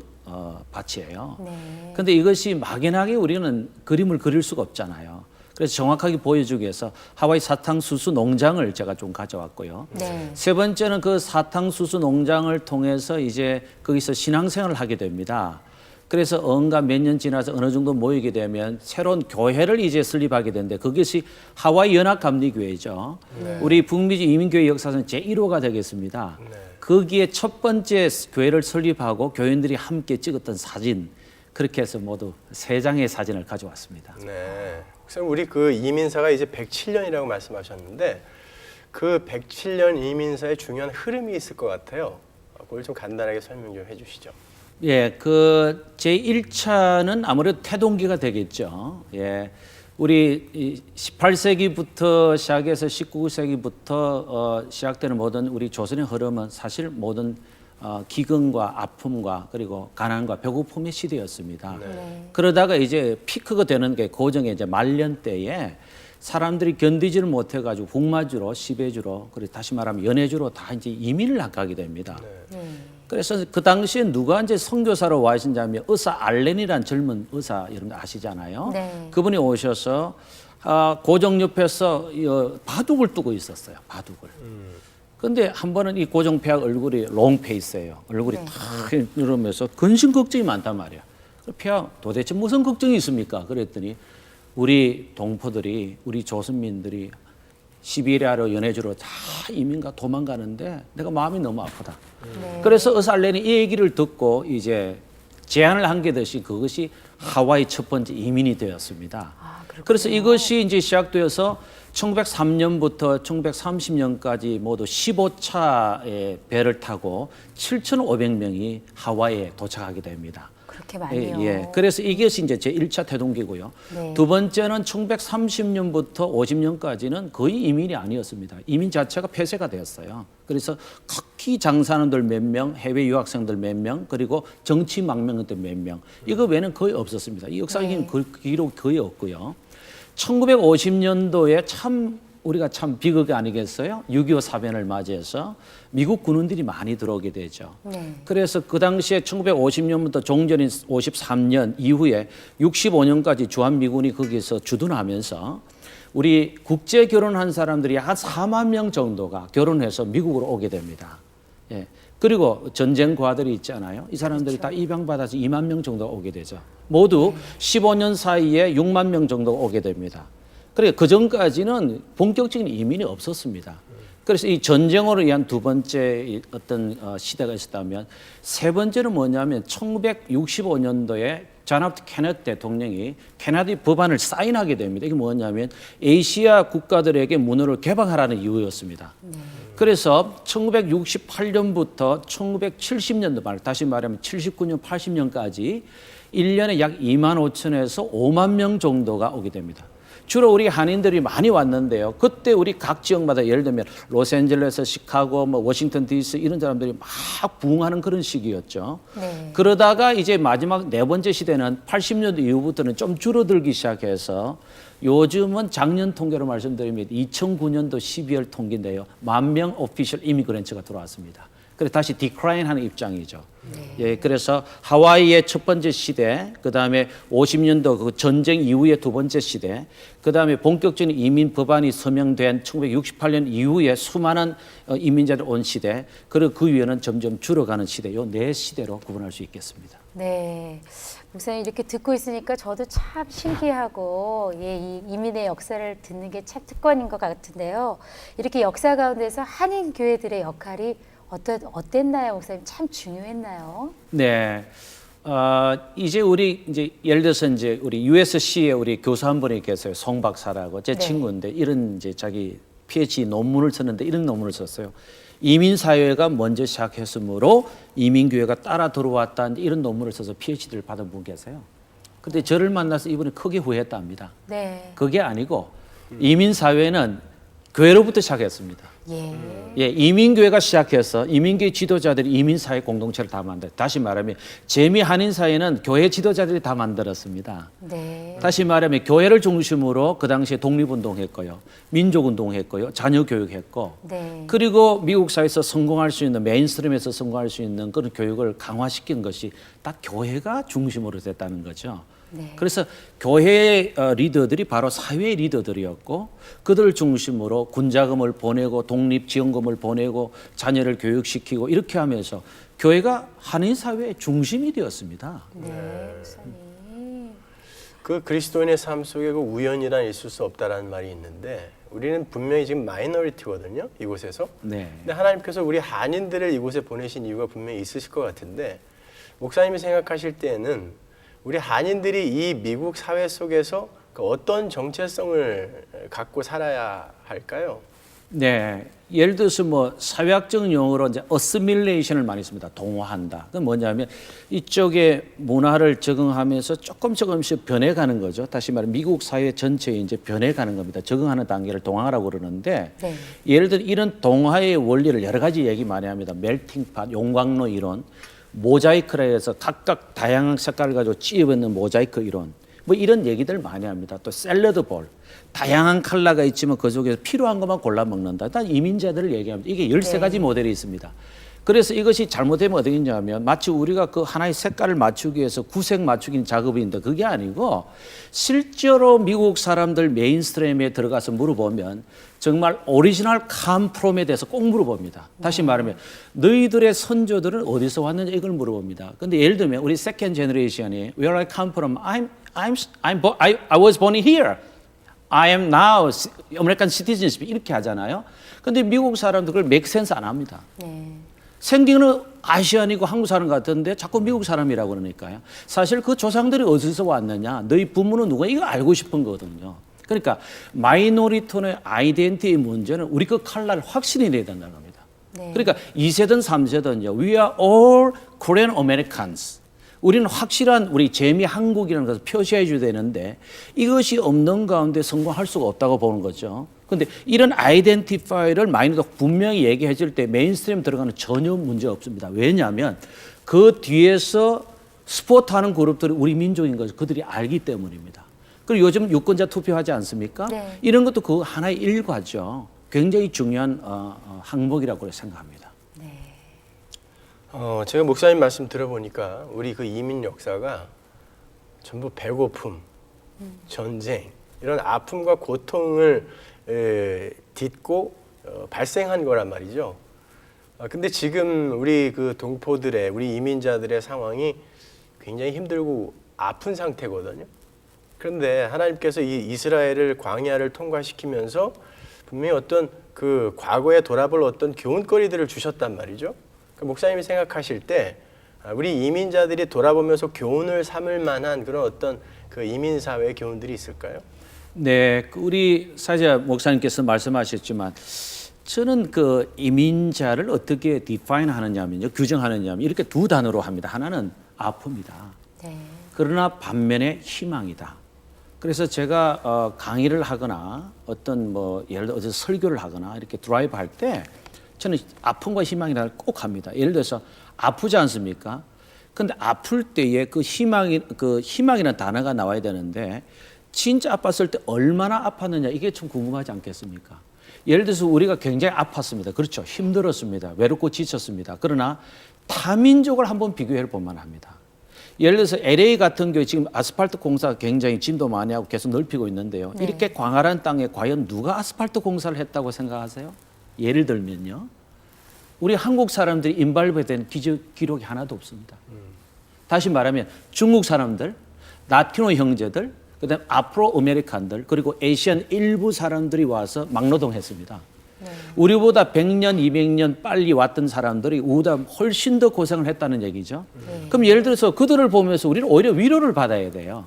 Speaker 4: 밭이에요.
Speaker 3: 네.
Speaker 4: 근데 이것이 막연하게 우리는 그림을 그릴 수가 없잖아요. 그래서 정확하게 보여주기 위해서 하와이 사탕수수 농장을 제가 좀 가져왔고요.
Speaker 3: 네.
Speaker 4: 세 번째는 그 사탕수수 농장을 통해서 이제 거기서 신앙생활을 하게 됩니다. 그래서 언가 몇 년 지나서 어느 정도 모이게 되면 새로운 교회를 이제 설립하게 되는데 그것이 하와이 연합감리교회죠. 우리 북미주 이민교회 역사상 제1호가 되겠습니다. 거기에 첫 번째 교회를 설립하고 교인들이 함께 찍었던 사진, 그렇게 해서 모두 세 장의 사진을 가져왔습니다.
Speaker 2: 네. 목사님, 우리 그 이민사가 이제 107년이라고 말씀하셨는데 그 107년 이민사의 중요한 흐름이 있을 것 같아요. 그걸 좀 간단하게 설명 좀 해주시죠.
Speaker 4: 예, 그 제1차는 아무래도 태동기가 되겠죠. 예. 우리 18세기부터 시작해서 19세기부터 시작되는 모든 우리 조선의 흐름은 사실 모든 기근과 아픔과 그리고 가난과 배고픔의 시대였습니다.
Speaker 3: 네.
Speaker 4: 그러다가 이제 피크가 되는 게 고정의 이제 말년 때에 사람들이 견디지를 못해가지고 북마주로, 시베주로, 그리고 다시 말하면 연해주로 다 이제 이민을 가게 됩니다.
Speaker 3: 네.
Speaker 4: 그래서 그 당시에 누가 이제 선교사로 와 계신다면 의사 알렌이라는 젊은 의사 여러분 아시잖아요.
Speaker 3: 네.
Speaker 4: 그분이 오셔서 고종 옆에서 바둑을 두고 있었어요. 바둑을. 근데 한 번은 이 고종 폐하 얼굴이 롱페이스예요. 얼굴이
Speaker 3: 네.
Speaker 4: 탁 이러면서 근심 걱정이 많단 말이야. 폐하 도대체 무슨 걱정이 있습니까? 그랬더니 우리 동포들이, 우리 조선민들이 시베리아로 연해주로 다 이민가 도망가는데 내가 마음이 너무 아프다.
Speaker 3: 네.
Speaker 4: 그래서 의사알렌이 이 얘기를 듣고 이제 제안을 한 게 듯이 그것이 하와이 첫 번째 이민이 되었습니다.
Speaker 3: 그렇군요.
Speaker 4: 그래서 이것이 이제 시작되어서 1903년부터 1930년까지 모두 15차의 배를 타고 7,500명이 하와이에 도착하게 됩니다.
Speaker 3: 그렇게 많네요.
Speaker 4: 예. 그래서 이것이 이제 제 1차 태동기고요.
Speaker 3: 네.
Speaker 4: 두 번째는 1930년부터 50년까지는 거의 이민이 아니었습니다. 이민 자체가 폐쇄가 되었어요. 그래서 극히 장사하는들 몇 명, 해외 유학생들 몇 명, 그리고 정치 망명들 몇 명. 이거 외에는 거의 없었습니다. 이 역사적인 기록 거의 없고요. 1950년도에 우리가 참 비극이 아니겠어요? 6.25 사변을 맞이해서 미국 군인들이 많이 들어오게 되죠.
Speaker 3: 네.
Speaker 4: 그래서 그 당시에 1950년부터 종전인 53년 이후에 65년까지 주한미군이 거기서 주둔하면서 우리 국제 결혼한 사람들이 한 4만 명 정도가 결혼해서 미국으로 오게 됩니다. 예. 그리고 전쟁 과들이 있잖아요. 이 사람들이 다 입양받아서 2만 명 정도 오게 되죠. 모두 15년 사이에 6만 명 정도 오게 됩니다. 그러니까 그 전까지는 본격적인 이민이 없었습니다. 그래서 이 전쟁으로 인한 두 번째 어떤 시대가 있었다면 세 번째는 뭐냐면 1965년도에 존 F 케네디 대통령이 케네디 법안을 사인하게 됩니다. 이게 뭐냐면 아시아 국가들에게 문호를 개방하라는 이유였습니다. 그래서 1968년부터 1970년도 말, 다시 말하면 79년, 80년까지 1년에 약 2만 5천에서 5만 명 정도가 오게 됩니다. 주로 우리 한인들이 많이 왔는데요. 그때 우리 각 지역마다 예를 들면 로스앤젤레스, 시카고, 뭐 워싱턴 DC 이런 사람들이 막 부흥하는 그런 시기였죠.
Speaker 3: 네.
Speaker 4: 그러다가 이제 마지막 네 번째 시대는 80년대 이후부터는 좀 줄어들기 시작해서 요즘은 작년 통계로 말씀드리면 2009년도 12월 통계인데요. 10,000명 오피셜 이미그런트가 들어왔습니다. 그래서 다시 디크라인하는 입장이죠. 예, 그래서 하와이의 첫 번째 시대, 그 다음에 50년도 그 전쟁 이후의 두 번째 시대, 그 다음에 본격적인 이민 법안이 서명된 1968년 이후에 수많은 이민자들 온 시대, 그리고 그 위에는 점점 줄어가는 시대, 요 네 시대로 구분할 수 있겠습니다.
Speaker 3: 네. 목사님 이렇게 듣고 있으니까 저도 참 신기하고 예, 이 이민의 역사를 듣는 게 참 특권인 것 같은데요. 이렇게 역사 가운데서 한인 교회들의 역할이 어땠나요, 목사님? 참 중요했나요?
Speaker 4: 네. 이제 우리 이제 예를 들어서 이제 우리 USC에 우리 교수 한 분이 계세요. 송 박사라고 제
Speaker 3: 네.
Speaker 4: 친구인데 이런 이제 자기 PhD 논문을 썼는데 이런 논문을 썼어요. 이민 사회가 먼저 시작했으므로 이민 교회가 따라 들어왔다 이런 논문을 써서 PhD를 받은 분 계세요. 근데 저를 만나서 이분이 크게 후회했답니다.
Speaker 3: 네.
Speaker 4: 그게 아니고 이민 사회는 교회로부터 시작했습니다.
Speaker 3: 예.
Speaker 4: 예, 이민교회가 시작해서 이민교회 지도자들이 이민사회 공동체를 다 만들어요. 다시 말하면 재미 한인 사회는 교회 지도자들이 다 만들었습니다.
Speaker 3: 네.
Speaker 4: 다시 말하면 교회를 중심으로 그 당시에 독립운동했고요. 민족운동했고요. 자녀교육했고
Speaker 3: 네.
Speaker 4: 그리고 미국 사회에서 성공할 수 있는 메인스트림에서 성공할 수 있는 그런 교육을 강화시킨 것이 딱 교회가 중심으로 됐다는 거죠.
Speaker 3: 네.
Speaker 4: 그래서 교회의 리더들이 바로 사회의 리더들이었고 그들을 중심으로 군자금을 보내고 독립지원금을 보내고 자녀를 교육시키고 이렇게 하면서 교회가 한인 사회의 중심이 되었습니다.
Speaker 3: 네. 목사님.
Speaker 2: 그 그리스도인의 삶 속에 그 우연이란 있을 수 없다라는 말이 있는데 우리는 분명히 지금 마이너리티거든요. 이곳에서.
Speaker 4: 네.
Speaker 2: 근데 하나님께서 우리 한인들을 이곳에 보내신 이유가 분명히 있으실 것 같은데 목사님이 생각하실 때에는 우리 한인들이 이 미국 사회 속에서 그 어떤 정체성을 갖고 살아야 할까요?
Speaker 4: 네. 예를 들어서 뭐 사회학적 용어로 이제 어시밀레이션을 많이 씁니다. 동화한다. 그건 뭐냐면 이쪽에 문화를 적응하면서 조금씩 변해가는 거죠. 다시 말해 미국 사회 전체에 이제 변해가는 겁니다. 적응하는 단계를 동화라고 그러는데
Speaker 3: 네.
Speaker 4: 예를 들어 이런 동화의 원리를 여러 가지 얘기 많이 합니다. 멜팅팟, 용광로 이론, 모자이크라 해서 각각 다양한 색깔을 가지고 찌어있는 모자이크 이론, 뭐 이런 얘기들 많이 합니다. 또 샐러드 볼, 다양한 컬러가 있지만 그 속에서 필요한 것만 골라 먹는다. 일단 이민자들을 얘기합니다. 이게 13가지 모델이 있습니다. 그래서 이것이 잘못되면 어떻게 되냐면 마치 우리가 그 하나의 색깔을 맞추기 위해서 구색 맞추기는 작업인데 그게 아니고 실제로 미국 사람들 메인스트림에 들어가서 물어보면 정말 오리지널 캄프롬에 대해서 꼭 물어봅니다. 다시 말하면 너희들의 선조들은 어디서 왔는지 이걸 물어봅니다. 근데 예를 들면 우리 세컨 제너레이션이 Where I come from, I was born here. I am now American citizenship 이렇게 하잖아요. 근데 미국 사람들 그걸 make sense 안 합니다.
Speaker 3: 네.
Speaker 4: 생기는 아시안이고 한국 사람 같은데 자꾸 미국 사람이라고 그러니까요. 사실 그 조상들이 어디서 왔느냐, 너희 부모는 누가 이거 알고 싶은 거거든요. 그러니까 마이너리티의 아이덴티티의 문제는 우리 그 칼날을 확실히 내야 된다는 겁니다.
Speaker 3: 네.
Speaker 4: 그러니까 2세든 3세든요. We are all Korean Americans. 우리는 확실한 우리 재미 한국이라는 것을 표시해 줘야 되는데 이것이 없는 가운데 성공할 수가 없다고 보는 거죠. 근데 이런 아이덴티파이를 마이너도 분명히 얘기해 줄 때 메인스트림 들어가는 전혀 문제 없습니다. 왜냐하면 그 뒤에서 스포트하는 그룹들이 우리 민족인 것을 그들이 알기 때문입니다. 그리고 요즘 유권자 투표하지 않습니까?
Speaker 3: 네.
Speaker 4: 이런 것도 그 하나의 일과죠. 굉장히 중요한 항목이라고 생각합니다.
Speaker 2: 제가 목사님 말씀 들어보니까 우리 그 이민 역사가 전부 배고픔, 전쟁 이런 아픔과 고통을 딛고 발생한 거란 말이죠. 근데 지금 우리 그 동포들의 우리 이민자들의 상황이 굉장히 힘들고 아픈 상태거든요. 그런데 하나님께서 이 이스라엘을 광야를 통과시키면서 분명히 어떤 그 과거에 돌아볼 어떤 교훈거리들을 주셨단 말이죠. 목사님이 생각하실 때 우리 이민자들이 돌아보면서 교훈을 삼을 만한 그런 어떤 그 이민 사회의 교훈들이 있을까요?
Speaker 4: 네, 우리 사자 목사님께서 말씀하셨지만 저는 그 이민자를 어떻게 define 하느냐면요, 규정하느냐면 이렇게 두 단어로 합니다. 하나는 아픔이다.
Speaker 3: 네.
Speaker 4: 그러나 반면에 희망이다. 그래서 제가 강의를 하거나 어떤 뭐 예를 들어 어디서 설교를 하거나 이렇게 드라이브 할 때 저는 아픔과 희망이라는 꼭 합니다. 예를 들어서 아프지 않습니까? 근데 아플 때에 그 희망이라는 단어가 나와야 되는데 진짜 아팠을 때 얼마나 아팠느냐 이게 좀 궁금하지 않겠습니까? 예를 들어서 우리가 굉장히 아팠습니다. 그렇죠. 힘들었습니다. 외롭고 지쳤습니다. 그러나 타민족을 한번 비교해 볼만 합니다. 예를 들어서 LA 같은 경우에 지금 아스팔트 공사가 굉장히 진도 많이 하고 계속 넓히고 있는데요.
Speaker 3: 네.
Speaker 4: 이렇게 광활한 땅에 과연 누가 아스팔트 공사를 했다고 생각하세요? 예를 들면요. 우리 한국 사람들이 인발부된 기록이 하나도 없습니다. 다시 말하면 중국 사람들, 라티노 형제들, 그다음 아프로 아메리칸들 그리고 아시안 일부 사람들이 와서 막노동했습니다.
Speaker 3: 네.
Speaker 4: 우리보다 100년, 200년 빨리 왔던 사람들이 우리보다 훨씬 더 고생을 했다는 얘기죠.
Speaker 3: 네.
Speaker 4: 그럼 예를 들어서 그들을 보면서 우리는 오히려 위로를 받아야 돼요.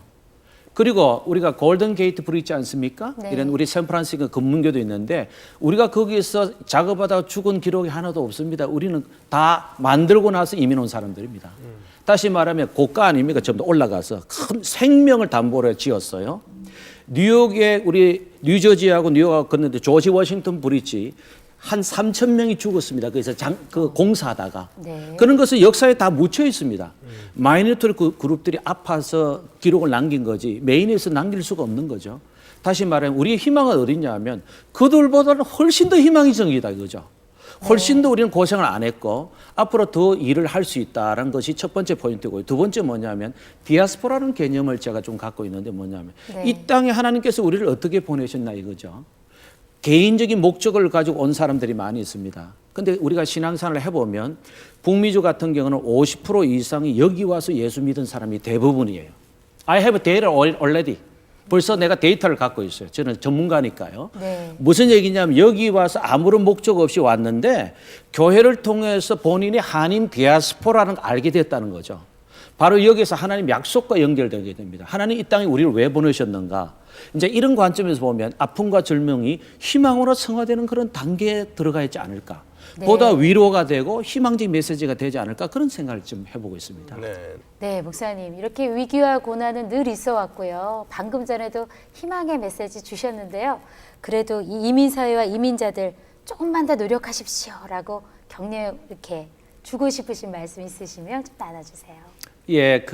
Speaker 4: 그리고 우리가 골든 게이트 브릿지 않습니까?
Speaker 3: 네.
Speaker 4: 이런 우리 샌프란시스코 금문교도 있는데 우리가 거기에서 작업하다가 죽은 기록이 하나도 없습니다. 우리는 다 만들고 나서 이민 온 사람들입니다. 다시 말하면 고가 아닙니까? 전부 다 올라가서 큰 생명을 담보로 지었어요. 뉴욕에 우리 뉴저지하고 뉴욕하고 그런데 조지 워싱턴 브릿지 한 3천 명이 죽었습니다. 그래서 공사하다가
Speaker 3: 네.
Speaker 4: 그런 것은 역사에 다 묻혀 있습니다. 마이너리티 그룹들이 아파서 기록을 남긴 거지 메인에서 남길 수가 없는 거죠. 다시 말하면 우리의 희망은 어디냐 하면 그들보다는 훨씬 더 희망이 정이다 이거죠. 훨씬 더 우리는 고생을 안 했고 앞으로 더 일을 할 수 있다는 것이 첫 번째 포인트고요. 두 번째 뭐냐면 디아스포라는 개념을 제가 좀 갖고 있는데 뭐냐면
Speaker 3: 네.
Speaker 4: 이 땅에 하나님께서 우리를 어떻게 보내셨나 이거죠. 개인적인 목적을 가지고 온 사람들이 많이 있습니다. 근데 우리가 신앙생활을 해보면 북미주 같은 경우는 50% 이상이 여기 와서 예수 믿은 사람이 대부분이에요. I have data already. 벌써 내가 데이터를 갖고 있어요. 저는 전문가니까요.
Speaker 3: 네.
Speaker 4: 무슨 얘기냐면 여기 와서 아무런 목적 없이 왔는데 교회를 통해서 본인이 한인 디아스포라는 걸 알게 됐다는 거죠. 바로 여기서 하나님 약속과 연결되게 됩니다. 하나님 이 땅에 우리를 왜 보내셨는가? 이제 이런 관점에서 보면 아픔과 절명이 희망으로 승화되는 그런 단계에 들어가 있지 않을까?
Speaker 3: 네.
Speaker 4: 보다 위로가 되고 희망적인 메시지가 되지 않을까? 그런 생각을 좀 해보고 있습니다.
Speaker 2: 네.
Speaker 3: 네, 목사님. 이렇게 위기와 고난은 늘 있어 왔고요. 방금 전에도 희망의 메시지 주셨는데요. 그래도 이 이민사회와 이민자들 조금만 더 노력하십시오라고 격려 이렇게 주고 싶으신 말씀 있으시면 좀 나눠주세요.
Speaker 4: 예,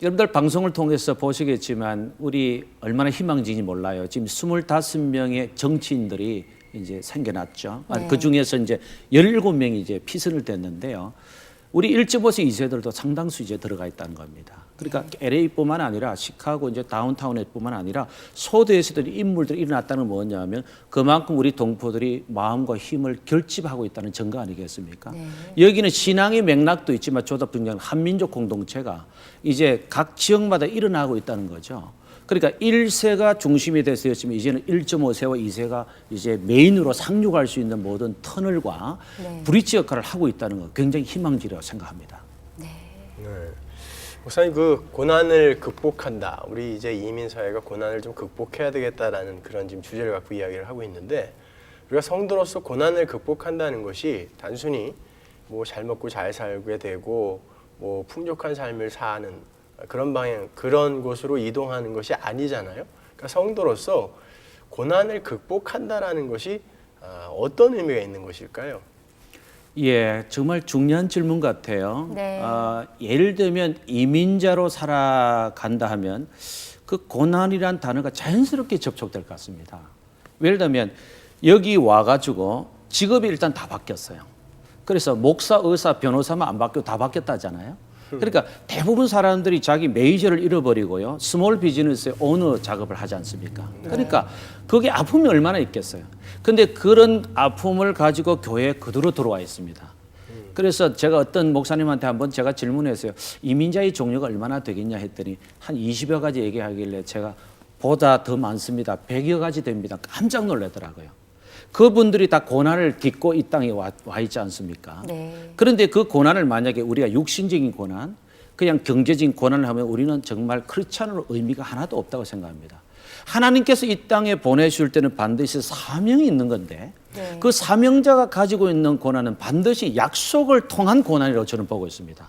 Speaker 4: 여러분들 방송을 통해서 보시겠지만 우리 얼마나 희망진지 몰라요. 지금 25명의 정치인들이 이제 생겨났죠.
Speaker 3: 네.
Speaker 4: 그 중에서 이제 17명이 이제 피선을 됐는데요. 우리 1.5세 2세들도 상당수 이제 들어가 있다는 겁니다. 그러니까 LA뿐만 아니라 시카고 이제 다운타운에뿐만 아니라 소도에서도 인물들이 일어났다는 건 뭐냐면 그만큼 우리 동포들이 마음과 힘을 결집하고 있다는 증거 아니겠습니까?
Speaker 3: 네.
Speaker 4: 여기는 신앙의 맥락도 있지만 조답 등장 한민족 공동체가 이제 각 지역마다 일어나고 있다는 거죠. 그러니까 1세가 중심이 됐었지만 이제는 1.5세와 2세가 이제 메인으로 상륙할 수 있는 모든 터널과
Speaker 3: 네.
Speaker 4: 브릿지 역할을 하고 있다는 거 굉장히 희망지라고 생각합니다.
Speaker 2: 네. 목사님 그 고난을 극복한다. 우리 이제 이민 사회가 고난을 좀 극복해야 되겠다라는 그런 지금 주제를 갖고 이야기를 하고 있는데 우리가 성도로서 고난을 극복한다는 것이 단순히 뭐 잘 먹고 잘 살게 되고 뭐 풍족한 삶을 사는 그런 방향 그런 곳으로 이동하는 것이 아니잖아요. 그러니까 성도로서 고난을 극복한다라는 것이 어떤 의미가 있는 것일까요?
Speaker 4: 예, 정말 중요한 질문 같아요.
Speaker 3: 네.
Speaker 4: 예를 들면 이민자로 살아간다 하면 그 고난이란 단어가 자연스럽게 접촉될 것 같습니다. 예를 들면 여기 와가지고 직업이 일단 다 바뀌었어요. 그래서 목사, 의사, 변호사만 안 바뀌고 다 바뀌었다잖아요. 그러니까 대부분 사람들이 자기 메이저를 잃어버리고요. 스몰 비즈니스의 오너 작업을 하지 않습니까? 그러니까 그게 아픔이 얼마나 있겠어요. 근데 그런 아픔을 가지고 교회에 그대로 들어와 있습니다. 그래서 제가 어떤 목사님한테 한번 제가 질문했어요. 이민자의 종류가 얼마나 되겠냐 했더니 한 20여 가지 얘기하길래 제가 보다 더 많습니다. 100여 가지 됩니다. 깜짝 놀라더라고요. 그분들이 다 고난을 딛고 이 땅에 와 있지 않습니까?
Speaker 3: 네.
Speaker 4: 그런데 그 고난을 만약에 우리가 육신적인 고난, 그냥 경제적인 고난을 하면 우리는 정말 크리스찬으로 의미가 하나도 없다고 생각합니다. 하나님께서 이 땅에 보내실 때는 반드시 사명이 있는 건데
Speaker 3: 네.
Speaker 4: 그 사명자가 가지고 있는 고난은 반드시 약속을 통한 고난이라고 저는 보고 있습니다.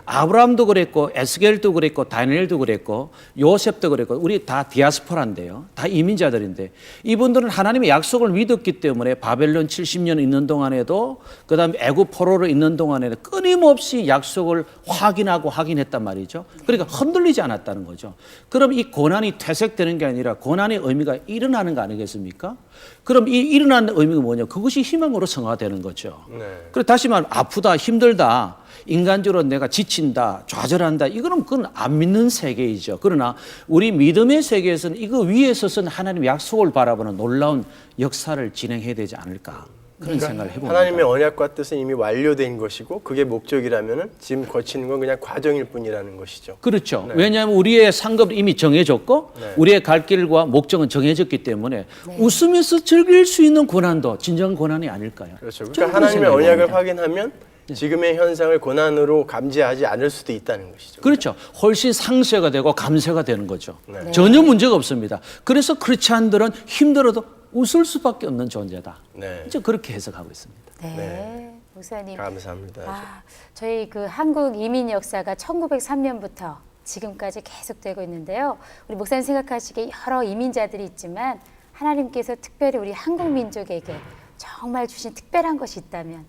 Speaker 4: 아브라함도 그랬고 에스겔도 그랬고 다니엘도 그랬고 요셉도 그랬고 우리 다 디아스포라인데요. 다 이민자들인데 이분들은 하나님의 약속을 믿었기 때문에 바벨론 70년 있는 동안에도 그다음에 애굽 포로로 있는 동안에도 끊임없이 약속을 확인했단 말이죠. 그러니까 흔들리지 않았다는 거죠. 그럼 이 고난이 퇴색되는 게 아니라 고난의 의미가 일어나는 거 아니겠습니까? 그럼 이 일어나는 의미가 뭐냐? 그것이 희망으로 성화되는 거죠.
Speaker 2: 네.
Speaker 4: 그리고 다시 말하면 아프다, 힘들다, 인간적으로 내가 지친다, 좌절한다. 이거는 그건 안 믿는 세계이죠. 그러나 우리 믿음의 세계에서는 이거 위에 서서는 하나님의 약속을 바라보는 놀라운 역사를 진행해야 되지 않을까. 그런 생각을 해봅니다.
Speaker 2: 하나님의 언약과 뜻은 이미 완료된 것이고 그게 목적이라면은 지금 거치는 건 그냥 과정일 뿐이라는 것이죠.
Speaker 4: 그렇죠.
Speaker 2: 네.
Speaker 4: 왜냐하면 우리의 상급은 이미 정해졌고
Speaker 2: 네.
Speaker 4: 우리의 갈 길과 목적은 정해졌기 때문에 웃으면서 즐길 수 있는 고난도 진정한 고난이 아닐까요?
Speaker 2: 그렇죠.
Speaker 4: 저는
Speaker 2: 그러니까
Speaker 4: 그런
Speaker 2: 하나님의
Speaker 4: 생각을
Speaker 2: 언약을
Speaker 4: 합니다.
Speaker 2: 확인하면 지금의 현상을 고난으로 감지하지 않을 수도 있다는 것이죠.
Speaker 4: 그렇죠. 훨씬 상쇄가 되고 감쇄가 되는 거죠.
Speaker 2: 네.
Speaker 4: 전혀 문제가 없습니다. 그래서 크리스찬들은 힘들어도 웃을 수밖에 없는 존재다.
Speaker 2: 네.
Speaker 4: 이제 그렇게 해석하고 있습니다.
Speaker 3: 네.
Speaker 2: 네.
Speaker 3: 목사님.
Speaker 2: 감사합니다.
Speaker 3: 저희 그 한국 이민 역사가 1903년부터 지금까지 계속되고 있는데요. 우리 목사님 생각하시기에 여러 이민자들이 있지만 하나님께서 특별히 우리 한국 민족에게 정말 주신 특별한 것이 있다면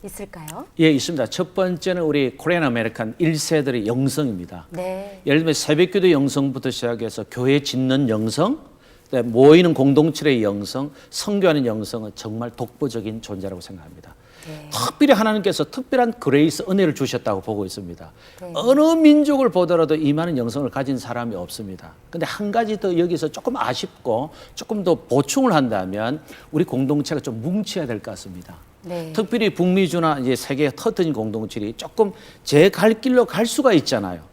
Speaker 3: 있을까요?
Speaker 4: 예, 있습니다. 첫 번째는 우리 코리안 아메리칸 1세들의 영성입니다.
Speaker 3: 네.
Speaker 4: 예를 들면 새벽기도 영성부터 시작해서 교회 짓는 영성, 모이는 공동체의 영성, 선교하는 영성은 정말 독보적인 존재라고 생각합니다.
Speaker 3: 네.
Speaker 4: 특별히 하나님께서 특별한 그레이스, 은혜를 주셨다고 보고 있습니다.
Speaker 3: 네.
Speaker 4: 어느 민족을 보더라도 이 많은 영성을 가진 사람이 없습니다. 근데 한 가지 더 여기서 조금 아쉽고 조금 더 보충을 한다면 우리 공동체가 좀 뭉쳐야 될 것 같습니다.
Speaker 3: 네.
Speaker 4: 특별히 북미주나 이제 세계에 터뜨린 공동체들이 조금 제 갈 길로 갈 수가 있잖아요.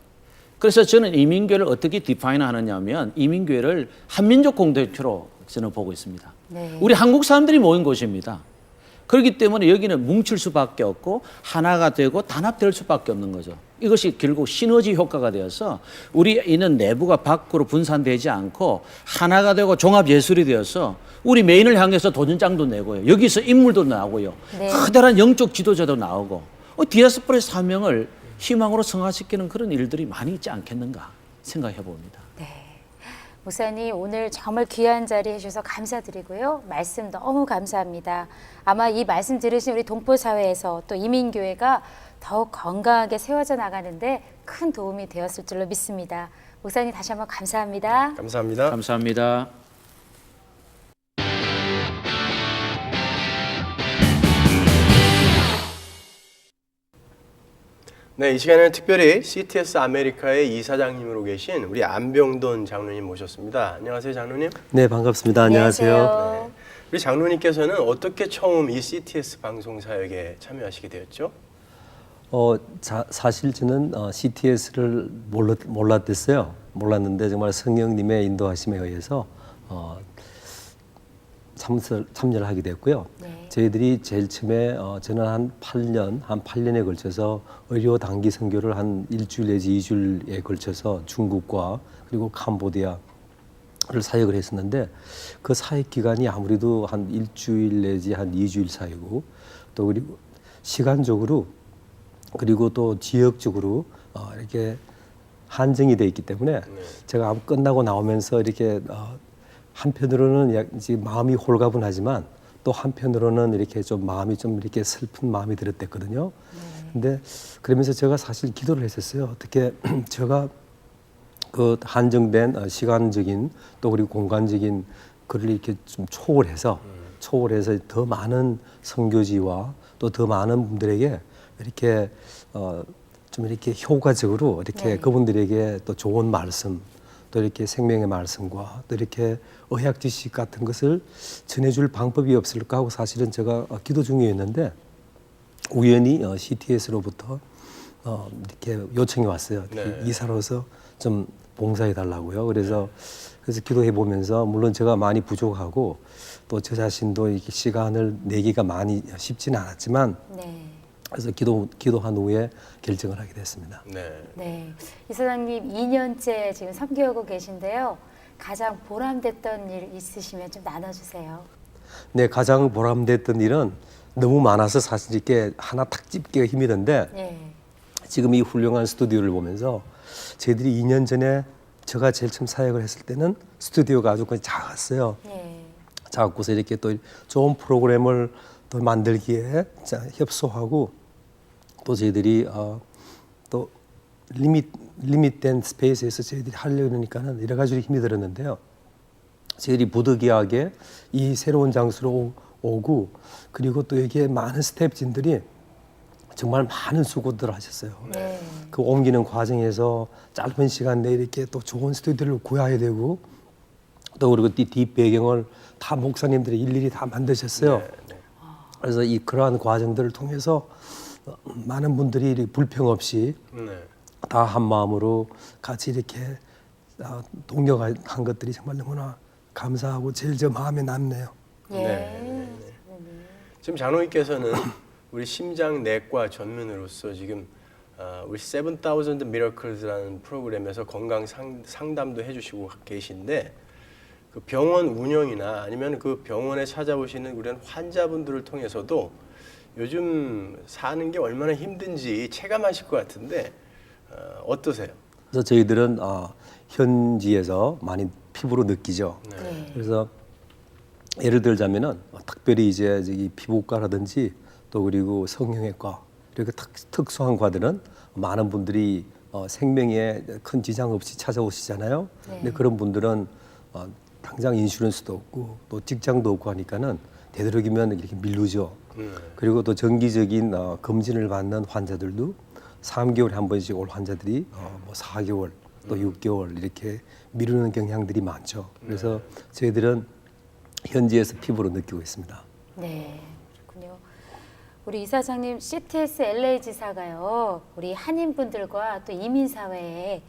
Speaker 4: 그래서 저는 이민교회를 어떻게 디파인 하느냐면 이민교회를 한민족 공동체로 저는 보고 있습니다.
Speaker 3: 네.
Speaker 4: 우리 한국 사람들이 모인 곳입니다. 그렇기 때문에 여기는 뭉칠 수밖에 없고 하나가 되고 단합될 수밖에 없는 거죠. 이것이 결국 시너지 효과가 되어서 우리 있는 내부가 밖으로 분산되지 않고 하나가 되고 종합예술이 되어서 우리 메인을 향해서 도전장도 내고요. 여기서 인물도 나오고요.
Speaker 3: 네.
Speaker 4: 커다란 영적 지도자도 나오고 디아스포라의 사명을 희망으로 성화시키는 그런 일들이 많이 있지 않겠는가 생각해 봅니다.
Speaker 3: 목사님 오늘 정말 귀한 자리 해주셔서 감사드리고요. 말씀 너무 감사합니다. 아마 이 말씀 들으신 우리 동포사회에서 또 이민교회가 더욱 건강하게 세워져 나가는데 큰 도움이 되었을 줄로 믿습니다. 목사님 다시 한번 감사합니다.
Speaker 2: 감사합니다.
Speaker 4: 감사합니다.
Speaker 2: 네, 이 시간에는 특별히 CTS 아메리카의 이사장님으로 계신 우리 안병돈 장로님 모셨습니다. 안녕하세요, 장로님.
Speaker 5: 네, 반갑습니다. 안녕하세요.
Speaker 3: 안녕하세요.
Speaker 2: 우리 장로님께서는 어떻게 처음 이 CTS 방송 사역에 참여하시게 되었죠?
Speaker 5: 사실 저는 CTS를 몰랐댔어요. 몰랐는데 정말 성령님의 인도하심에 의해서 참여를 하게 됐고요.
Speaker 3: 네.
Speaker 5: 저희들이 제일 처음에 저는 한 8년에 걸쳐서 의료 단기 선교를 한 일주일 내지 2주일에 걸쳐서 중국과 그리고 캄보디아를 사역을 했었는데 그 사역 기간이 아무래도 한 일주일 내지 한 2주일 사이고 또 그리고 시간적으로 그리고 또 지역적으로 이렇게 한정이 돼 있기 때문에 제가 끝나고 나오면서 이렇게 한편으로는 이제 마음이 홀가분하지만 또 한편으로는 이렇게 좀 마음이 좀 이렇게 슬픈 마음이 들었댔거든요. 근데 그러면서 제가 사실 기도를 했었어요. 어떻게 제가 그 한정된 시간적인 또 그리고 공간적인 그를 이렇게 좀 초월해서 더 많은 선교지와 또 더 많은 분들에게 이렇게 좀 이렇게 효과적으로 이렇게
Speaker 3: 네.
Speaker 5: 그분들에게 또 좋은 말씀 또 이렇게 생명의 말씀과 또 이렇게 의학 지식 같은 것을 전해줄 방법이 없을까 하고 사실은 제가 기도 중이었는데 우연히 CTS로부터 이렇게 요청이 왔어요.
Speaker 2: 네.
Speaker 5: 이사로서 좀 봉사해 달라고요. 그래서 기도해 보면서 물론 제가 많이 부족하고 또 저 자신도 이렇게 시간을 내기가 많이 쉽지는 않았지만
Speaker 3: 네.
Speaker 5: 그래서 기도한 후에 결정을 하게 됐습니다.
Speaker 2: 네.
Speaker 3: 네. 이사장님 2년째 지금 섬기고 계신데요. 가장 보람됐던 일 있으시면 좀 나눠주세요.
Speaker 5: 네, 가장 보람됐던 일은 너무 많아서 사실 이렇게 하나 탁 집기가 힘이 든데
Speaker 3: 네.
Speaker 5: 지금 이 훌륭한 스튜디오를 보면서 저희들이 2년 전에 제가 제일 처음 사역을 했을 때는 스튜디오가 아주 그냥 작았어요.
Speaker 3: 네.
Speaker 5: 작고서 이렇게 또 좋은 프로그램을 또 만들기에 협소하고 또 저희들이 또 리밋된 스페이스에서 저희들이 하려니까는 여러 가지로 힘이 들었는데요. 저희들이 부득이하게 이 새로운 장소로 오고 그리고 또 여기에 많은 스태프진들이 정말 많은 수고들을 하셨어요.
Speaker 3: 네.
Speaker 5: 그 옮기는 과정에서 짧은 시간 내에 이렇게 또 좋은 스튜디오를 구해야 되고 또 그리고 뒷 배경을 다 목사님들이 일일이 다 만드셨어요. 그래서 그러한 과정들을 통해서 많은 분들이 불평 없이
Speaker 2: 네.
Speaker 5: 다 한 마음으로 같이 이렇게 동력한 것들이 정말 너무나 감사하고 제일 저 마음에 남네요.
Speaker 3: 예.
Speaker 2: 네. 지금 장로님께서는 우리 심장내과 전문의로서 지금 우리 7,000 Miracles라는 프로그램에서 건강 상담도 해주시고 계신데 그 병원 운영이나 아니면 그 병원에 찾아오시는 우리 환자분들을 통해서도 요즘 사는 게 얼마나 힘든지 체감하실 것 같은데 어떠세요?
Speaker 5: 그래서 저희들은 현지에서 많이 피부로 느끼죠.
Speaker 3: 네.
Speaker 5: 그래서 예를 들자면은 특별히 이제 저기 피부과라든지 또 그리고 성형외과 이렇게 특수한 과들은 많은 분들이 생명에 큰 지장 없이 찾아오시잖아요.
Speaker 3: 네.
Speaker 5: 근데 그런 분들은 당장 인슈런스도 없고 또 직장도 없고 하니까는 되도록이면 이렇게 미루죠. 그리고 또 정기적인 검진을 받는 환자들도 3개월에 한 번씩 올 환자들이 뭐 4개월 또 6개월 이렇게 미루는 경향들이 많죠. 그래서 저희들은 현지에서 피부로 느끼고 있습니다.
Speaker 3: 네. 그렇군요. 우리 이사장님 CTS LA 지사가요. 우리 한인분들과 또 이민사회에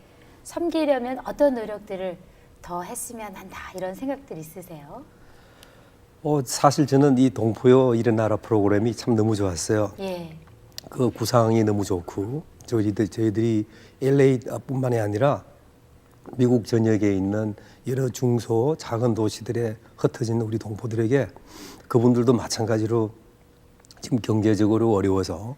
Speaker 3: 섬기려면 어떤 노력들을 더 했으면 한다 이런 생각들 있으세요?
Speaker 5: 사실 저는 이 동포여 일어나라 프로그램이 참 너무 좋았어요.
Speaker 3: 예.
Speaker 5: 그 구상이 너무 좋고 저희들이 LA뿐만이 아니라 미국 전역에 있는 여러 중소 작은 도시들에 흩어진 우리 동포들에게 그분들도 마찬가지로 지금 경제적으로 어려워서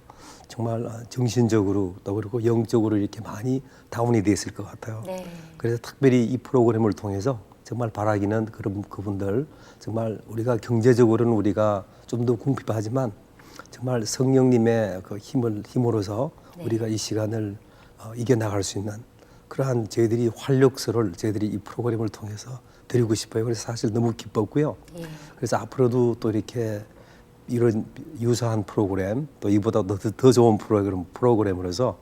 Speaker 5: 정말 정신적으로 또 그리고 영적으로 이렇게 많이 다운이 돼 있을 것 같아요.
Speaker 3: 네.
Speaker 5: 그래서 특별히 이 프로그램을 통해서 정말 바라기는 그분들 정말 우리가 경제적으로는 우리가 좀 더 궁핍하지만 정말 성령님의 그 힘으로서
Speaker 3: 네.
Speaker 5: 우리가 이 시간을 이겨나갈 수 있는 그러한 저희들이 활력소를 저희들이 이 프로그램을 통해서 드리고 싶어요. 그래서 사실 너무 기뻤고요.
Speaker 3: 예.
Speaker 5: 그래서 앞으로도 또 이렇게 이런 유사한 프로그램 또 이보다 더 좋은 프로그램으로서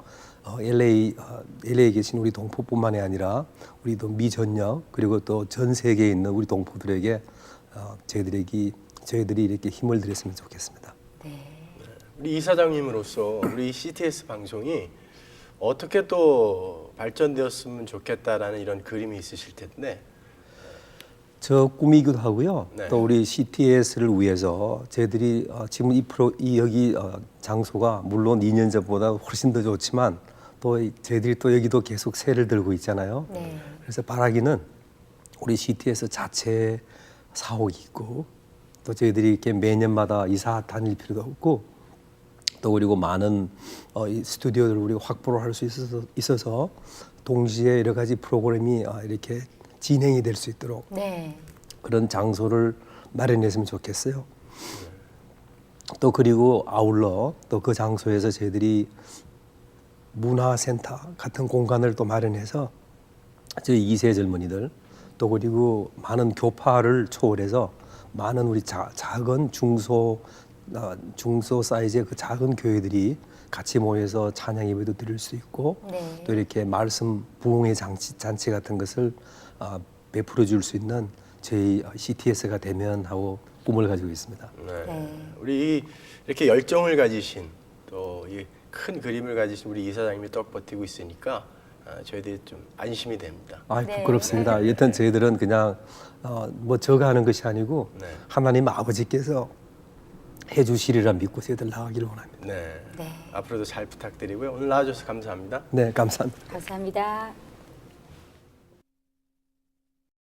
Speaker 5: LA에 계신 우리 동포뿐만이 아니라 우리 또 미전역 그리고 또 전 세계에 있는 우리 동포들에게 저희들이 이렇게 힘을 드렸으면 좋겠습니다.
Speaker 3: 네.
Speaker 2: 우리 이사장님으로서 우리 CTS 방송이 어떻게 또 발전되었으면 좋겠다라는 이런 그림이 있으실 텐데
Speaker 5: 저 꿈이기도 하고요.
Speaker 2: 네.
Speaker 5: 또 우리 CTS를 위해서 저희들이 지금 여기 장소가 물론 2년 전보다 훨씬 더 좋지만 또 저희들이 또 여기도 계속 새를 들고 있잖아요.
Speaker 3: 네.
Speaker 5: 그래서 바라기는 우리 CTS 자체 사옥이 있고 또 저희들이 이렇게 매년마다 이사 다닐 필요도 없고 또 그리고 많은 이 스튜디오를 우리가 확보를 할 수 있어서 동시에 여러 가지 프로그램이 이렇게 진행이 될 수 있도록
Speaker 3: 네.
Speaker 5: 그런 장소를 마련했으면 좋겠어요. 또 그리고 아울러 또 그 장소에서 저희들이 문화센터 같은 공간을 또 마련해서 저희 2세 젊은이들 또 그리고 많은 교파를 초월해서 많은 우리 작은 중소 사이즈의 그 작은 교회들이 같이 모여서 찬양 예배도 드릴 수 있고
Speaker 3: 네.
Speaker 5: 또 이렇게 말씀 부흥의 잔치 같은 것을 베풀어 줄 수 있는 저희 CTS가 되면 하고 꿈을 가지고 있습니다.
Speaker 2: 네.
Speaker 3: 네.
Speaker 2: 우리 이렇게 열정을 가지신 또 이 큰 그림을 가지신 우리 이사장님이 떡 버티고 있으니까 저희들이 좀 안심이 됩니다.
Speaker 5: 아,
Speaker 3: 네.
Speaker 5: 부끄럽습니다. 여튼 저희들은 그냥 뭐 저가 하는 것이 아니고
Speaker 2: 네.
Speaker 5: 하나님 아버지께서 해주시리라 믿고 저희들 나가기를 원합니다.
Speaker 2: 네.
Speaker 3: 네.
Speaker 2: 앞으로도 잘 부탁드리고요. 오늘 나와주셔서 감사합니다.
Speaker 5: 네, 감사합니다.
Speaker 3: 감사합니다.